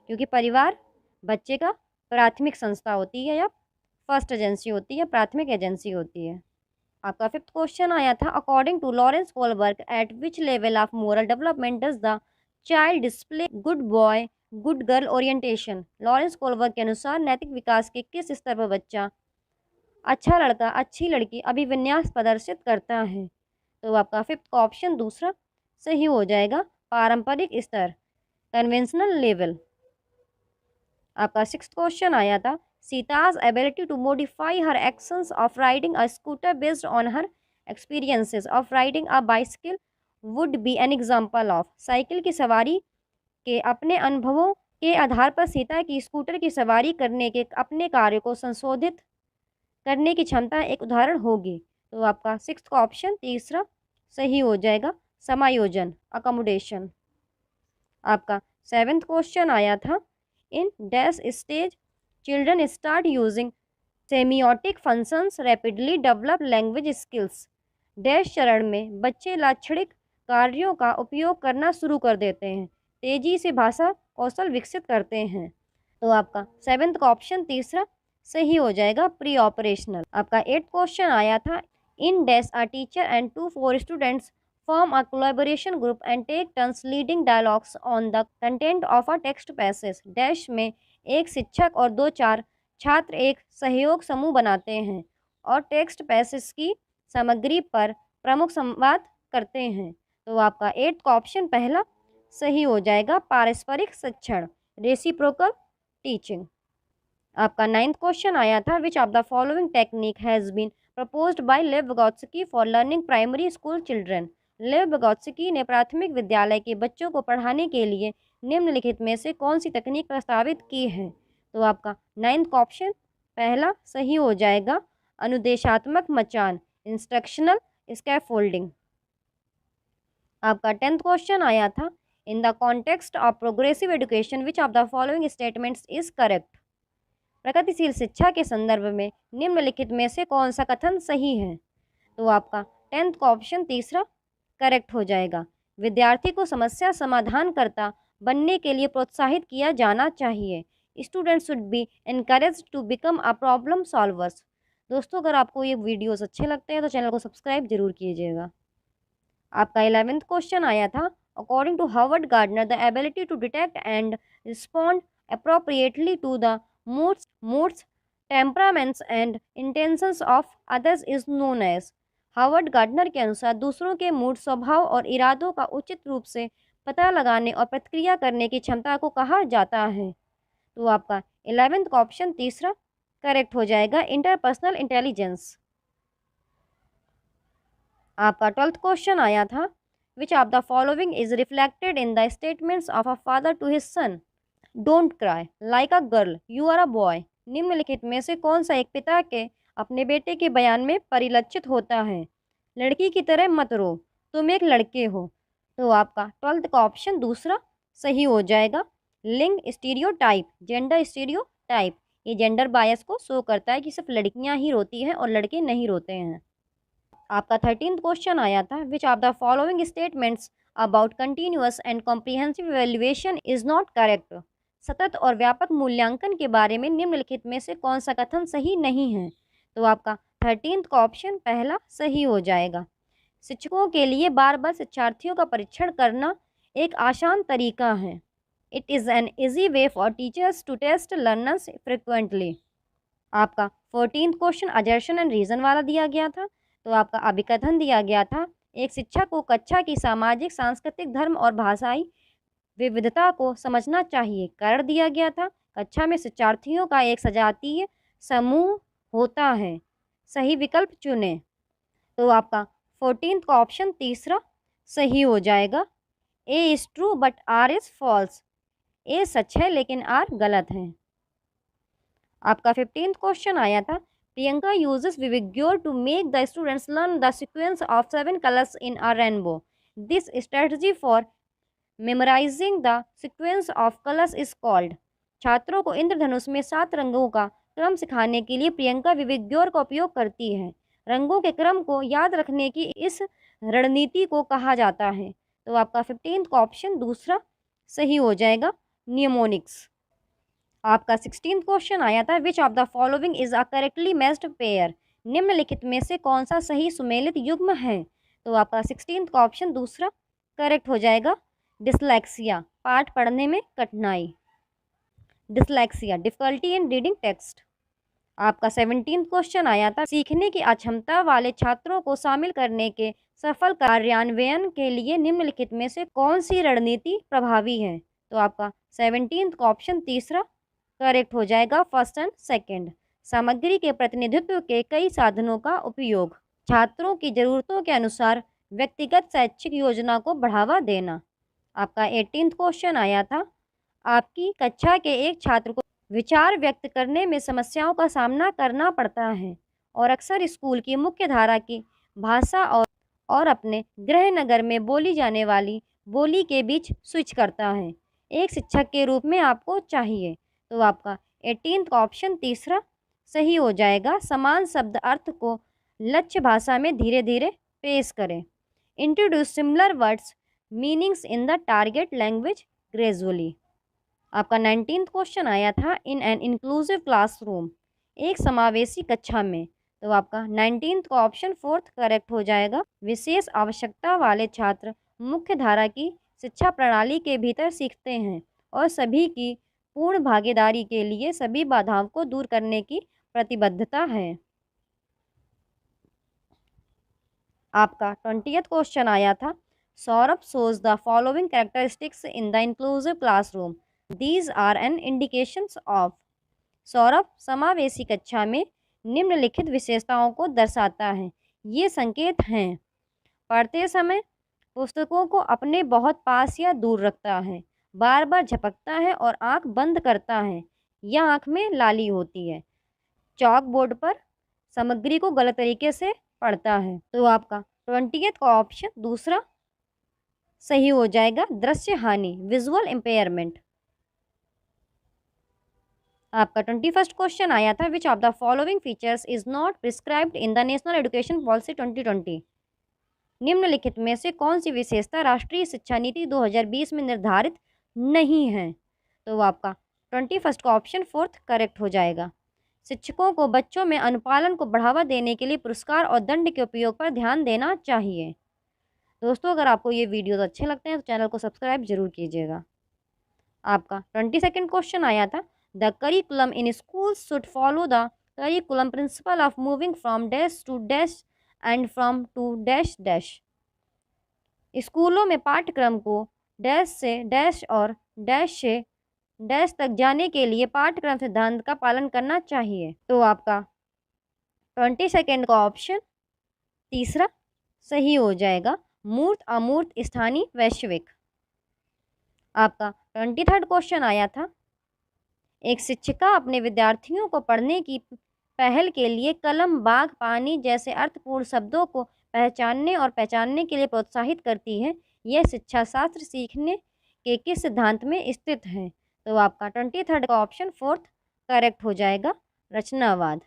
क्योंकि परिवार बच्चे का प्राथमिक संस्था होती है या फर्स्ट एजेंसी होती है, प्राथमिक एजेंसी होती है। आपका फिफ्थ क्वेश्चन आया था, according to Lawrence Kohlberg at which level of moral development does the child display good boy good girl orientation. Lawrence Kohlberg के अनुसार नैतिक विकास के किस स्तर पर बच्चा अच्छा लड़का अच्छी लड़की अभिविन्यास प्रदर्शित करता है? तो आपका फिफ्थ का ऑप्शन दूसरा सही हो जाएगा, पारंपरिक स्तर, कन्वेंशनल लेवल। आपका सिक्स्थ क्वेश्चन आया था, सीता's ability to modify her actions of riding a scooter based on her experiences of riding a bicycle would be an example of। Cycle की सवारी के अपने अनुभवों के आधार पर सीता की स्कूटर की सवारी करने के अपने कार्य को संशोधित करने की क्षमता एक उदाहरण होगी। तो आपका सिक्स्थ का ऑप्शन तीसरा सही हो जाएगा, समायोजन, अकोमोडेशन। आपका सेवेंथ क्वेश्चन आया था, in dash stage children start using semiotic functions rapidly develop language skills। Dash चरण में बच्चे लाक्षणिक कार्यों का उपयोग करना शुरू कर देते हैं, तेजी से भाषा कौशल विकसित करते हैं। तो आपका सेवेंथ का ऑप्शन तीसरा सही हो जाएगा, प्री ऑपरेशनल। आपका एट्थ क्वेश्चन आया था, in dash a teacher and 2-4 students form a collaboration group and take turns leading dialogues on the content of a text passage. Dash में एक शिक्षक और 2-4 छात्र एक सहयोग समूह बनाते हैं और टेक्स्ट पैसेज की सामग्री पर प्रमुख संवाद करते हैं। तो आपका एट्थ का ऑप्शन पहला सही हो जाएगा, पारस्परिक शिक्षण, रेसिप्रोकल टीचिंग। आपका 9th क्वेश्चन आया था, which of the following technique has been proposed by Lev Vygotsky for learning primary school children. Lev Vygotsky ने प्राथमिक विद्यालय के बच्चों को पढ़ाने के लिए निम्नलिखित में से कौन सी तकनीक प्रस्तावित की है? तो आपका 9th ऑप्शन पहला सही हो जाएगा, अनुदेशात्मक मचान, इंस्ट्रक्शनल स्कैफोल्डिंग। आपका 10th क्वेश्चन आया था, in the context of progressive education which of the following statements is correct. प्रगतिशील शिक्षा के संदर्भ में निम्नलिखित में से कौन सा कथन सही है? तो आपका 10th का ऑप्शन तीसरा करेक्ट हो जाएगा। विद्यार्थी को समस्या समाधानकर्ता बनने के लिए प्रोत्साहित किया जाना चाहिए। Student should be encourage to become a problem solvers. दोस्तों, अगर आपको ये वीडियोस अच्छे लगते हैं तो चैनल को सब्सक्राइब जरूर कीजिएगा। आपका 11th क्वेश्चन आया था, according to Harvard Gardner the ability to detect and respond appropriately to the moods, temperaments and intentions of others is known as। Harvard Gardner के अनुसार दूसरों के मूड, स्वभाव और इरादों का उचित रूप से पता लगाने और प्रतिक्रिया करने की क्षमता को कहा जाता है। तो आपका 11th का ऑप्शन तीसरा करेक्ट हो जाएगा, इंटरपर्सनल इंटेलिजेंस। आपका 12th क्वेश्चन आया था, which of the following is reflected in the statements of a father to his son. Don't cry like a girl, you are a boy. निम्नलिखित में से कौन सा एक पिता के अपने बेटे के बयान में परिलक्षित होता है? लड़की की तरह मत रो, तुम एक लड़के हो। तो आपका 12th का ऑप्शन दूसरा सही हो जाएगा, लिंग स्टीरियोटाइप, जेंडर स्टीरियोटाइप। ये जेंडर बायस को शो करता है कि सिर्फ लड़कियां ही रोती हैं और लड़के नहीं रोते हैं। आपका 13th क्वेश्चन आया था, which of the following statements about continuous and comprehensive evaluation is not correct. सतत और व्यापक मूल्यांकन के बारे में निम्नलिखित में से कौन सा कथन सही नहीं है? तो आपका 13th का ऑप्शन पहला सही हो जाएगा। शिक्षकों के लिए बार बार शिक्षार्थियों का परीक्षण करना एक आसान तरीका है। It is an easy way for teachers to test learners frequently. आपका 14th क्वेश्चन अजर्शन एंड रीज़न वाला दिया गया था। तो आपका अभिकथन दिया गया था, एक शिक्षक को कक्षा की सामाजिक, सांस्कृतिक, धर्म और भाषाई विविधता को समझना चाहिए। कारण दिया गया था, कक्षा में शिक्षार्थियों का एक सजातीय समूह होता है। सही विकल्प चुनें। तो आपका 14th का ऑप्शन तीसरा सही हो जाएगा, A is true but R is false. A सच है लेकिन आर गलत है। आपका 15th क्वेश्चन आया था, प्रियंका यूजेस विविग्योर to make the students learn the sequence of 7 colours in a rainbow. This strategy for memorising the sequence of colours is called. छात्रों को इंद्रधनुष में 7 रंगों का क्रम सिखाने के लिए प्रियंका विविग्योर का उपयोग करती है। रंगों के क्रम को याद रखने की इस रणनीति को कहा जाता है। तो आपका 15th का ऑप्शन दूसरा सही हो जाएगा, नियमोनिक्स। आपका 16th क्वेश्चन आया था, which of the following is a correctly matched pair. निम्नलिखित में से कौन सा सही सुमेलित युग्म है? तो आपका 16th का ऑप्शन दूसरा करेक्ट हो जाएगा, डिसलेक्सिया, पाठ पढ़ने में कठिनाई। Dyslexia, difficulty in reading text. आपका 17th क्वेश्चन आया था, सीखने की अक्षमता वाले छात्रों को शामिल करने के सफल कार्यान्वयन के लिए निम्नलिखित में से कौन सी रणनीति प्रभावी है? तो आपका 17th का ऑप्शन तीसरा करेक्ट हो जाएगा, फर्स्ट एंड सेकंड। सामग्री के प्रतिनिधित्व के कई साधनों का उपयोग, छात्रों की ज़रूरतों के अनुसार व्यक्तिगत शैक्षिक योजना को बढ़ावा देना। आपका 18th क्वेश्चन आया था, आपकी कक्षा के एक छात्र को विचार व्यक्त करने में समस्याओं का सामना करना पड़ता है और अक्सर स्कूल की मुख्य धारा की भाषा और अपने गृह नगर में बोली जाने वाली बोली के बीच स्विच करता है। एक शिक्षक के रूप में आपको चाहिए। तो आपका 18th का ऑप्शन तीसरा सही हो जाएगा, समान शब्द अर्थ को लक्ष्य भाषा में धीरे धीरे पेश करें। Introduce similar words meanings in the target language gradually. आपका 19th क्वेश्चन आया था, इन एन इंक्लूसिव क्लासरूम, एक समावेशी कक्षा में। तो आपका 19th का ऑप्शन फोर्थ करेक्ट हो जाएगा, विशेष आवश्यकता वाले छात्र मुख्य धारा की शिक्षा प्रणाली के भीतर सीखते हैं और सभी की पूर्ण भागीदारी के लिए सभी बाधाओं को दूर करने की प्रतिबद्धता है। आपका 20th क्वेश्चन आया था, Saurabh shows the following characteristics in the inclusive classroom. These are an indications of। Saurabh समावेशी कक्षा में निम्नलिखित विशेषताओं को दर्शाता है। ये संकेत हैं। पढ़ते समय पुस्तकों को अपने बहुत पास या दूर रखता है, बार बार झपकता है और आंख बंद करता है या आंख में लाली होती है, चॉक बोर्ड पर सामग्री को गलत तरीके से पढ़ता है। तो आपका 20th का ऑप्शन दूसरा सही हो जाएगा, दृश्य हानि, विजुअल इम्पेयरमेंट। आपका 21st क्वेश्चन आया था, which of the following features is not prescribed in the national education policy 2020। निम्नलिखित में से कौन सी विशेषता राष्ट्रीय शिक्षा नीति 2020 में निर्धारित नहीं है? तो आपका 21st का ऑप्शन फोर्थ करेक्ट हो जाएगा। शिक्षकों को बच्चों में अनुपालन को बढ़ावा देने के लिए पुरस्कार और दंड के उपयोग पर ध्यान देना चाहिए। दोस्तों, अगर आपको ये वीडियोस अच्छे लगते हैं तो चैनल को सब्सक्राइब जरूर कीजिएगा। आपका 22nd क्वेश्चन आया था, the curriculum in schools should follow the curriculum principle of moving from dash to dash and from to dash dash. स्कूलों में पाठ्यक्रम को डैश से डैश और डैश से डैश तक जाने के लिए पाठ्यक्रम सिद्धांत का पालन करना चाहिए। तो आपका 22nd का ऑप्शन तीसरा सही हो जाएगा, मूर्त अमूर्त स्थानीय वैश्विक। आपका 23rd क्वेश्चन आया था, एक शिक्षिका अपने विद्यार्थियों को पढ़ने की पहल के लिए कलम, बाग, पानी जैसे अर्थपूर्ण शब्दों को पहचानने और पहचानने के लिए प्रोत्साहित करती है। यह शिक्षा शास्त्र सीखने के किस सिद्धांत में स्थित है? तो आपका 23rd का ऑप्शन फोर्थ करेक्ट हो जाएगा, रचनावाद।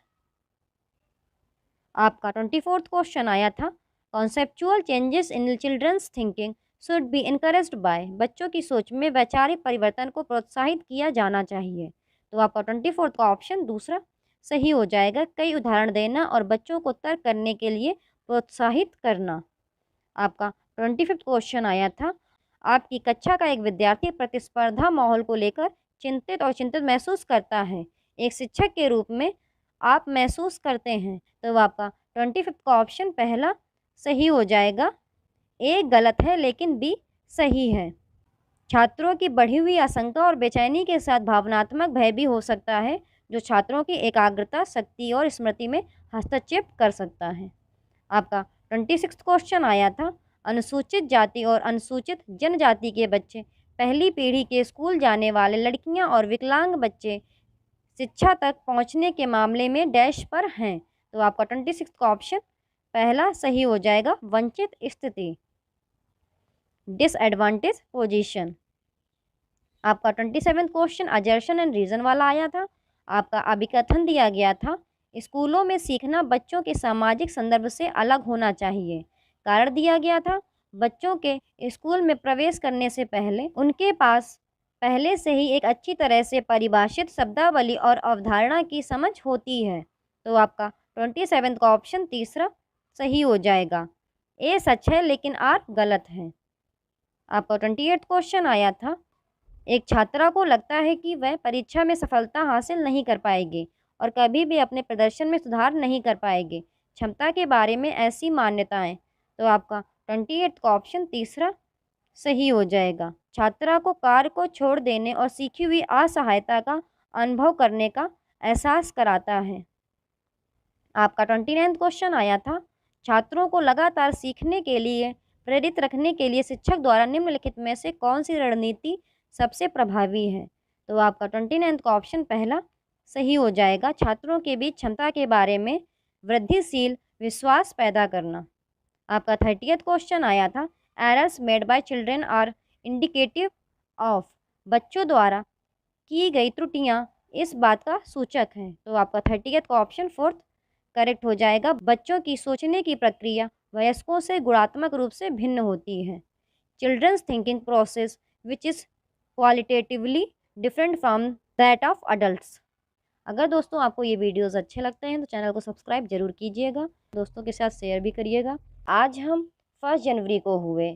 आपका 24th क्वेश्चन आया था, conceptual changes in children's thinking should be encouraged by. बच्चों की सोच में वैचारिक परिवर्तन को प्रोत्साहित किया जाना चाहिए। तो आपका 24th का ऑप्शन दूसरा सही हो जाएगा, कई उदाहरण देना और बच्चों को तर्क करने के लिए प्रोत्साहित करना। आपका 25th क्वेश्चन आया था, आपकी कक्षा का एक विद्यार्थी प्रतिस्पर्धा माहौल को लेकर चिंतित महसूस करता है। एक शिक्षक के रूप में आप महसूस करते हैं। तो आपका 25th का ऑप्शन पहला सही हो जाएगा, ए गलत है लेकिन बी सही है। छात्रों की बढ़ी हुई आशंका और बेचैनी के साथ भावनात्मक भय भी हो सकता है, जो छात्रों की एकाग्रता, शक्ति और स्मृति में हस्तक्षेप कर सकता है। आपका 26th क्वेश्चन आया था, अनुसूचित जाति और अनुसूचित जनजाति के बच्चे, पहली पीढ़ी के स्कूल जाने वाले लड़कियां और विकलांग बच्चे शिक्षा तक पहुंचने के मामले में डैश पर हैं। तो आपका 26th का ऑप्शन पहला सही हो जाएगा, वंचित स्थिति, डिसएडवांटेज पोजीशन। आपका 27th क्वेश्चन अजर्शन एंड रीजन वाला आया था। आपका अभिकथन दिया गया था, स्कूलों में सीखना बच्चों के सामाजिक संदर्भ से अलग होना चाहिए। कारण दिया गया था, बच्चों के स्कूल में प्रवेश करने से पहले उनके पास पहले से ही एक अच्छी तरह से परिभाषित शब्दावली और अवधारणा की समझ होती है। तो आपका 27th का ऑप्शन तीसरा सही हो जाएगा, ए सच है लेकिन आर गलत है। आपका 28th क्वेश्चन आया था, एक छात्रा को लगता है कि वह परीक्षा में सफलता हासिल नहीं कर पाएगी और कभी भी अपने प्रदर्शन में सुधार नहीं कर पाएगी। क्षमता के बारे में ऐसी मान्यताएं। तो आपका 28th का ऑप्शन तीसरा सही हो जाएगा, छात्रा को कार्य को छोड़ देने और सीखी हुई असहायता का अनुभव करने का एहसास कराता है। आपका 29th क्वेश्चन आया था, छात्रों को लगातार सीखने के लिए प्रेरित रखने के लिए शिक्षक द्वारा निम्नलिखित में से कौन सी रणनीति सबसे प्रभावी है? तो आपका 29th का ऑप्शन पहला सही हो जाएगा, छात्रों के बीच क्षमता के बारे में वृद्धिशील विश्वास पैदा करना। आपका 30th क्वेश्चन आया था, errors made by children are indicative of. बच्चों द्वारा की गई त्रुटियां इस बात का सूचक हैं। तो आपका 30th का ऑप्शन फोर्थ करेक्ट हो जाएगा, बच्चों की सोचने की प्रक्रिया वयस्कों से गुणात्मक रूप से भिन्न होती है। Children's thinking process which is qualitatively different from that of adults. अगर दोस्तों आपको ये वीडियोस अच्छे लगते हैं तो चैनल को सब्सक्राइब जरूर कीजिएगा, दोस्तों के साथ शेयर भी करिएगा। आज हम 1 जनवरी को हुए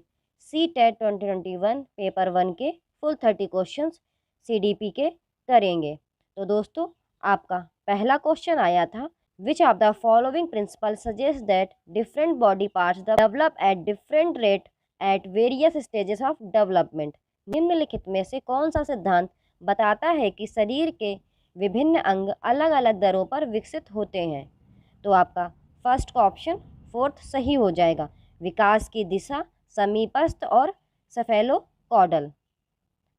CTET 2021 पेपर 1 के फुल 30 क्वेश्चंस CDP के करेंगे। तो दोस्तों, आपका पहला क्वेश्चन आया था, which of the following principle suggest that different body parts develop at different rate at various stages of development. निम्नलिखित में से कौन सा सिद्धांत बताता है कि शरीर के विभिन्न अंग अलग अलग दरों पर विकसित होते हैं। तो आपका फर्स्ट का ऑप्शन फोर्थ सही हो जाएगा। विकास की दिशा समीपस्थ और सेफेलोकॉडल।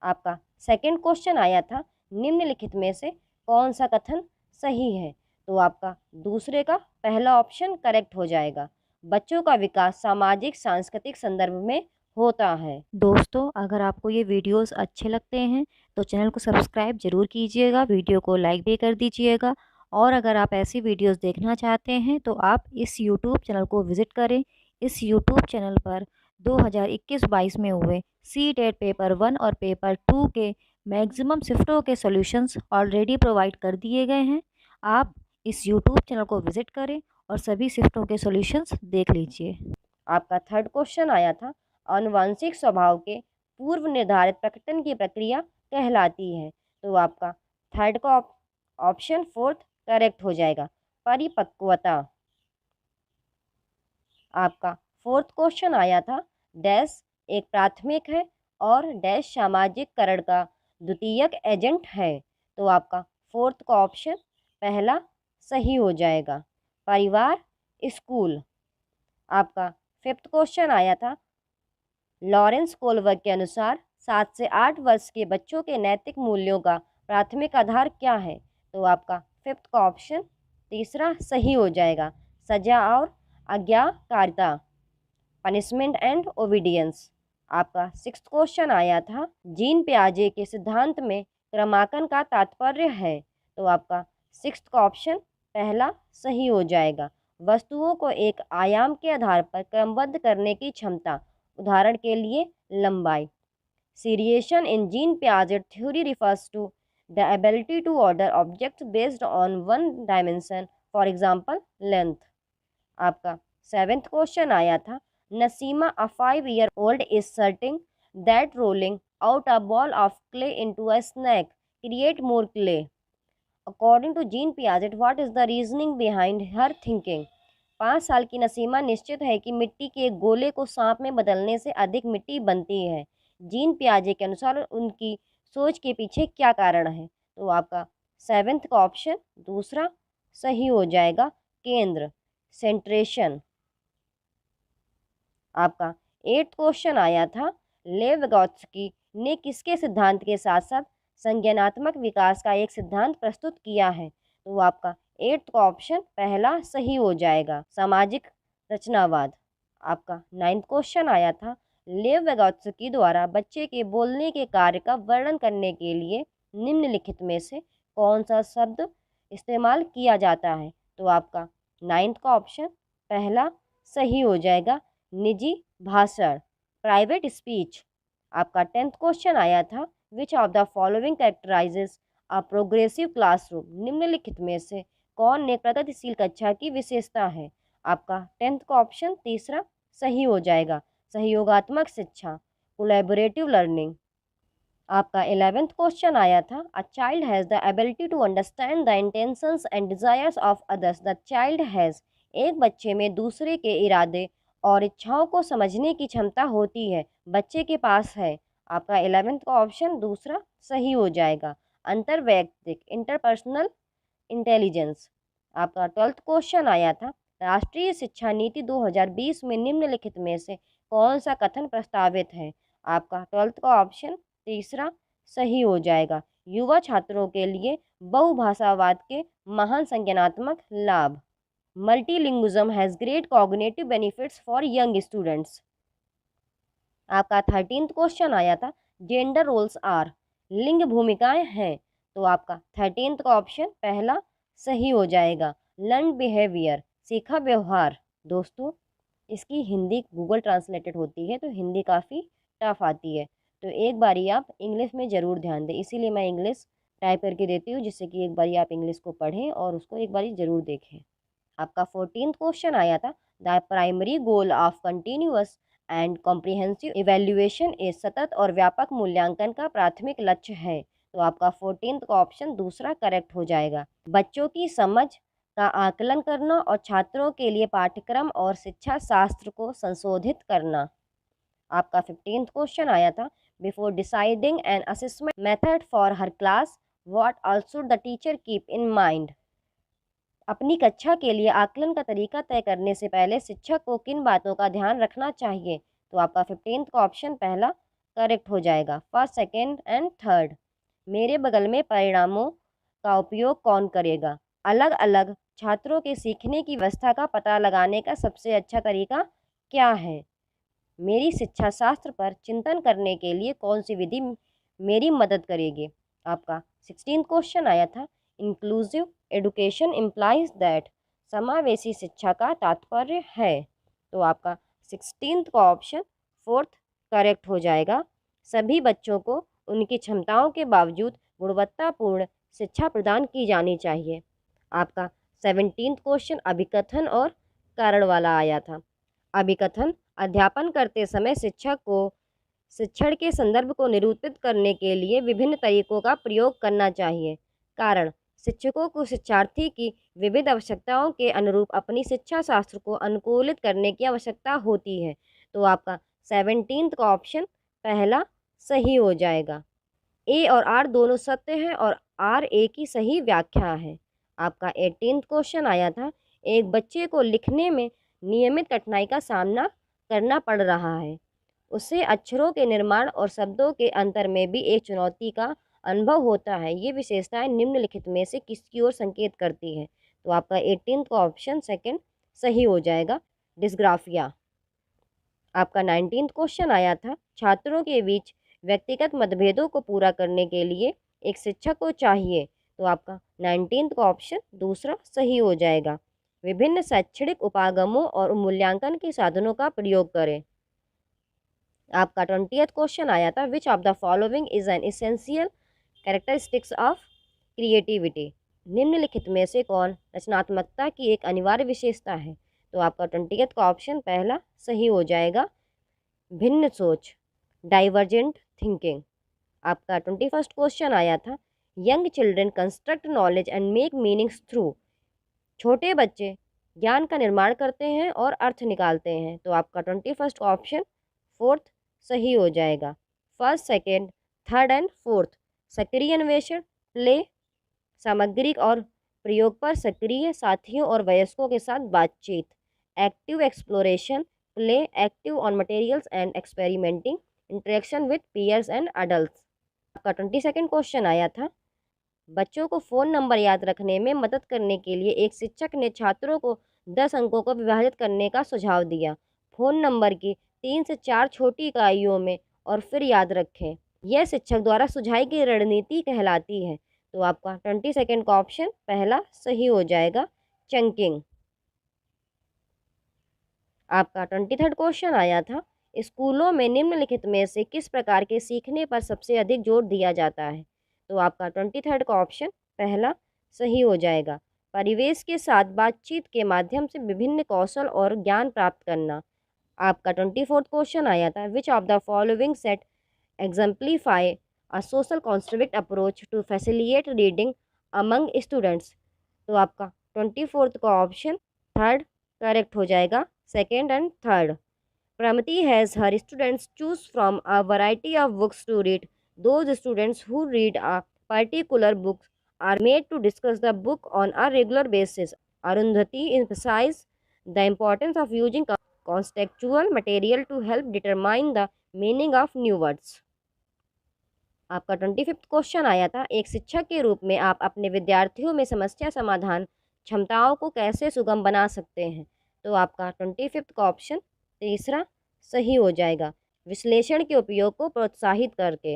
आपका सेकंड क्वेश्चन आया था, निम्नलिखित में से कौन सा कथन सही है? तो आपका दूसरे का पहला ऑप्शन करेक्ट हो जाएगा। बच्चों का विकास सामाजिक सांस्कृतिक संदर्भ में होता है। दोस्तों, अगर आपको ये वीडियोस अच्छे लगते हैं तो चैनल को सब्सक्राइब जरूर कीजिएगा, वीडियो को लाइक भी कर दीजिएगा। और अगर आप ऐसी वीडियोस देखना चाहते हैं तो आप इस यूट्यूब चैनल को विज़िट करें। इस यूट्यूब चैनल पर 2021-22 में हुए सी-टेट पेपर 1 और पेपर 2 के मैक्सिमम शिफ्टों के सॉल्यूशंस ऑलरेडी प्रोवाइड कर दिए गए हैं। आप इस यूट्यूब चैनल को विज़िट करें और सभी शिफ्टों के सॉल्यूशंस देख लीजिए। आपका थर्ड क्वेश्चन आया था, आनुवंशिक स्वभाव के पूर्व निर्धारित प्रकटन की प्रक्रिया कहलाती है। तो आपका थर्ड का ऑप्शन फोर्थ करेक्ट हो जाएगा, परिपक्वता। आपका फोर्थ क्वेश्चन आया था, डैश एक प्राथमिक है और डैश सामाजिककरण का द्वितीयक एजेंट है। तो आपका फोर्थ का ऑप्शन पहला सही हो जाएगा, परिवार स्कूल। आपका फिफ्थ क्वेश्चन आया था, लॉरेंस कोलवर्ग के अनुसार 7 से 8 वर्ष के बच्चों के नैतिक मूल्यों का प्राथमिक आधार क्या है? तो आपका फिफ्थ का ऑप्शन तीसरा सही हो जाएगा, सजा और आज्ञाकारिता, पनिशमेंट एंड ओबीडियंस। आपका सिक्स्थ क्वेश्चन आया था, जीन पियाजे के सिद्धांत में क्रमांकन का तात्पर्य है। तो आपका सिक्स्थ का ऑप्शन पहला सही हो जाएगा, वस्तुओं को एक आयाम के आधार पर क्रमबद्ध करने की क्षमता, उदाहरण के लिए लंबाई। Seriation in Jean Piaget theory refers to the ability to order objects based on one dimension, for example length. आपका सेवेंथ क्वेश्चन आया था, Naseema a 5-year-old is certain that rolling out a ball of clay into a snake create more clay. According to Jean Piaget, what is the reasoning behind her thinking? 5 साल की नसीमा निश्चित है कि मिट्टी के एक गोले को सांप में बदलने से अधिक मिट्टी बनती है। जीन पियाजे के अनुसार उनकी सोच के पीछे क्या कारण है? तो आपका सेवेंथ का ऑप्शन दूसरा सही हो जाएगा, केंद्र, सेंट्रेशन। आपका एट्थ क्वेश्चन आया था, लेव विगोत्स्की ने किसके सिद्धांत के साथ साथ संज्ञानात्मक विकास का एक सिद्धांत प्रस्तुत किया है? तो आपका एट्थ का ऑप्शन पहला सही हो जाएगा, सामाजिक रचनावाद। आपका नाइन्थ क्वेश्चन आया था, लेव विगोत्स्की द्वारा बच्चे के बोलने के कार्य का वर्णन करने के लिए निम्नलिखित में से कौन सा शब्द इस्तेमाल किया जाता है? तो आपका नाइन्थ का ऑप्शन पहला सही हो जाएगा, निजी भाषण, प्राइवेट स्पीच। आपका टेंथ क्वेश्चन आया था, which of the following कैरेक्टराइजेस a progressive classroom? निम्नलिखित में से कौन एक प्रगतिशील कक्षा की विशेषता है? आपका टेंथ का ऑप्शन तीसरा सही हो जाएगा, सहयोगात्मक शिक्षा, कोलैबोरेटिव लर्निंग। आपका 11th क्वेश्चन आया था, a child has the ability to understand the intentions and desires of others. The child has, एक बच्चे में दूसरे के इरादे और इच्छाओं को समझने की क्षमता होती है, बच्चे के पास है। आपका 11th का ऑप्शन दूसरा सही हो जाएगा, अंतर्वैयक्तिक, इंटरपर्सनल इंटेलिजेंस। आपका 12th क्वेश्चन आया था, राष्ट्रीय शिक्षा नीति 2020 में निम्नलिखित में से कौन सा कथन प्रस्तावित है? आपका 12th का ऑप्शन तीसरा सही हो जाएगा, युवा छात्रों के लिए बहुभाषावाद के महान संज्ञानात्मक लाभ। मल्टीलिंग्विज्म has great cognitive benefits for young students. आपका 13th क्वेश्चन आया था, जेंडर रोल्स आर, लिंग भूमिकाएं हैं। तो आपका 13th का ऑप्शन पहला सही हो जाएगा, लर्न बिहेवियर, सीखा व्यवहार। दोस्तों, इसकी हिंदी गूगल ट्रांसलेटेड होती है तो हिंदी काफ़ी टफ आती है, तो एक बारी आप इंग्लिश में ज़रूर ध्यान दें, इसीलिए मैं इंग्लिश टाइप करके देती हूँ जिससे कि एक बारी आप इंग्लिश को पढ़ें और उसको एक बारी ज़रूर देखें। आपका 14th क्वेश्चन आया था, the primary goal of continuous and comprehensive evaluation इस सतत और व्यापक मूल्यांकन का प्राथमिक लक्ष्य है। तो आपका 14th का ऑप्शन दूसरा करेक्ट हो जाएगा, बच्चों की समझ का आकलन करना और छात्रों के लिए पाठ्यक्रम और शिक्षा शास्त्र को संशोधित करना। आपका 15th क्वेश्चन आया था, before deciding an assessment method for her class what also the teacher keep in mind. अपनी कक्षा के लिए आकलन का तरीका तय करने से पहले शिक्षक को किन बातों का ध्यान रखना चाहिए? तो आपका 15th का ऑप्शन पहला करेक्ट हो जाएगा। First, second and third. मेरे बगल में परिणामों का उपयोग कौन करेगा? अलग अलग छात्रों के सीखने की व्यवस्था का पता लगाने का सबसे अच्छा तरीका क्या है? मेरी शिक्षा शास्त्र पर चिंतन करने के लिए कौन सी विधि मेरी मदद करेगी? आपका 16th क्वेश्चन आया था, इंक्लूसिव एडुकेशन इम्प्लाइज दैट। समावेशी शिक्षा का तात्पर्य है। तो आपका 16th का ऑप्शन फोर्थ करेक्ट हो जाएगा। सभी बच्चों को उनकी क्षमताओं के बावजूद गुणवत्तापूर्ण शिक्षा प्रदान की जानी चाहिए। आपका 17th क्वेश्चन अभिकथन और कारण वाला आया था। अभिकथन अध्यापन करते समय शिक्षक को शिक्षण के संदर्भ को निरूपित करने के लिए विभिन्न तरीकों का प्रयोग करना चाहिए। कारण शिक्षकों को शिक्षार्थी की विविध आवश्यकताओं के अनुरूप अपनी शिक्षा शास्त्र को अनुकूलित करने की आवश्यकता होती है। तो आपका 17th का ऑप्शन पहला सही हो जाएगा। ए और आर दोनों सत्य हैं और आर ए की सही व्याख्या है। आपका 18th क्वेश्चन आया था, एक बच्चे को लिखने में नियमित कठिनाई का सामना करना पड़ रहा है। उसे अक्षरों के निर्माण और शब्दों के अंतर में भी एक चुनौती का अनुभव होता है। ये विशेषताएं निम्नलिखित में से किसकी ओर संकेत करती है? तो आपका 18th का ऑप्शन सेकंड सही हो जाएगा, डिस्ग्राफिया। आपका 19th क्वेश्चन आया था, छात्रों के बीच व्यक्तिगत मतभेदों को पूरा करने के लिए एक शिक्षक को चाहिए। तो आपका 19th का ऑप्शन दूसरा सही हो जाएगा। विभिन्न शैक्षणिक उपागमों और मूल्यांकन के साधनों का प्रयोग करें। आपका 20th क्वेश्चन आया था, which of the following is an essential characteristics of creativity. निम्नलिखित में से कौन रचनात्मकता की एक अनिवार्य विशेषता है? तो आपका 20th का ऑप्शन पहला सही हो जाएगा, भिन्न सोच, डाइवर्जेंट थिंकिंग। आपका 21st क्वेश्चन आया था, young children construct knowledge and make meanings through. छोटे बच्चे ज्ञान का निर्माण करते हैं और अर्थ निकालते हैं। तो आपका 21st का ऑप्शन फोर्थ सही हो जाएगा। First, second, third and fourth. सक्रिय अन्वेषण, प्ले, सामग्री और प्रयोग पर सक्रिय साथियों और वयस्कों के साथ बातचीत। Active exploration, play, active on materials and experimenting, interaction with peers and adults. आपका 22nd क्वेश्चन आया था, बच्चों को फ़ोन नंबर याद रखने में मदद करने के लिए एक शिक्षक ने छात्रों को 10 अंकों को विभाजित करने का सुझाव दिया। फ़ोन नंबर की 3 से 4 छोटी इकाइयों में और फिर याद रखें। यह शिक्षक द्वारा सुझाई गई रणनीति कहलाती है। तो आपका 22nd का ऑप्शन पहला सही हो जाएगा, चंकिंग। आपका 23rd क्वेश्चन आया था, स्कूलों में निम्नलिखित में से किस प्रकार के सीखने पर सबसे अधिक जोर दिया जाता है? तो आपका 23rd का ऑप्शन पहला सही हो जाएगा, परिवेश के साथ बातचीत के माध्यम से विभिन्न कौशल और ज्ञान प्राप्त करना। आपका 24th क्वेश्चन आया था, which of the following set exemplify a social construct approach to facilitate reading among students. तो आपका 24th का ऑप्शन थर्ड करेक्ट हो जाएगा, second and third. Pramati has her students choose from a variety of books to read. Those students who read a particular book are made to discuss the book on a regular basis. Arundhati emphasizes the importance of using contextual material to help determine the meaning of new words. आपका 25th question आया था, एक शिक्षक के रूप में आप अपने विद्यार्थियों में समस्या समाधान क्षमताओं को कैसे सुगम बना सकते हैं? तो आपका 25th का ऑप्शन तीसरा सही हो जाएगा, विश्लेषण के उपयोग को प्रोत्साहित करके,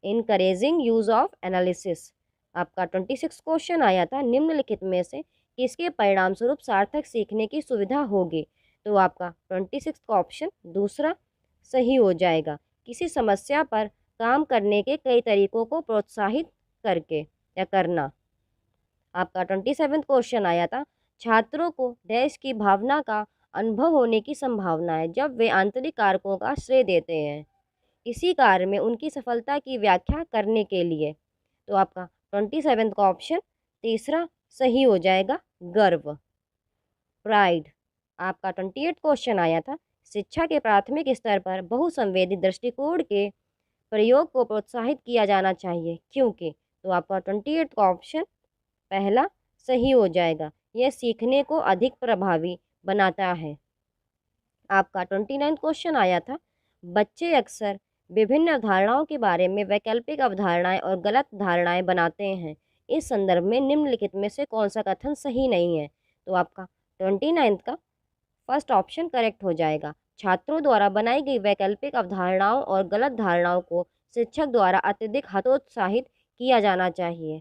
इनकरेजिंग यूज ऑफ एनालिसिस। आपका 26 क्वेश्चन आया था, निम्नलिखित में से किसके परिणाम स्वरूप सार्थक सीखने की सुविधा होगी? तो आपका 26 का ऑप्शन दूसरा सही हो जाएगा, किसी समस्या पर काम करने के कई तरीकों को प्रोत्साहित करके या करना। आपका 27 क्वेश्चन आया था, छात्रों को देश की भावना का अनुभव होने की संभावना है जब वे आंतरिक कारकों का श्रेय देते हैं इसी कार्य में उनकी सफलता की व्याख्या करने के लिए। तो आपका 27 का ऑप्शन तीसरा सही हो जाएगा, गर्व, प्राइड। आपका 28 क्वेश्चन आया था, शिक्षा के प्राथमिक स्तर पर बहुसंवेदी दृष्टिकोण के प्रयोग को प्रोत्साहित किया जाना चाहिए क्योंकि। तो आपका 28 का ऑप्शन पहला सही हो जाएगा। यह सीखने को अधिक प्रभावी बनाता है। आपका 29 क्वेश्चन आया था, बच्चे अक्सर विभिन्न अवधारणाओं के बारे में वैकल्पिक अवधारणाएं और गलत धारणाएं बनाते हैं। इस संदर्भ में निम्नलिखित में से कौन सा कथन सही नहीं है? तो आपका 29 का फर्स्ट ऑप्शन करेक्ट हो जाएगा। छात्रों द्वारा बनाई गई वैकल्पिक अवधारणाओं और गलत धारणाओं को शिक्षक द्वारा अत्यधिक हतोत्साहित किया जाना चाहिए।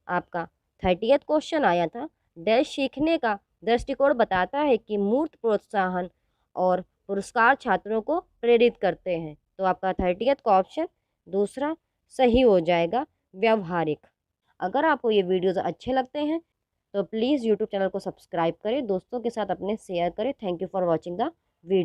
आपका 30th क्वेश्चन आया था, डैश सीखने का दृष्टिकोण बताता है कि मूर्त प्रोत्साहन और पुरस्कार छात्रों को प्रेरित करते हैं। तो आपका 30th का ऑप्शन दूसरा सही हो जाएगा, व्यवहारिक। अगर आपको ये वीडियोज़ अच्छे लगते हैं तो प्लीज़ यूट्यूब चैनल को सब्सक्राइब करें, दोस्तों के साथ अपने शेयर करें। Thank you for watching the video.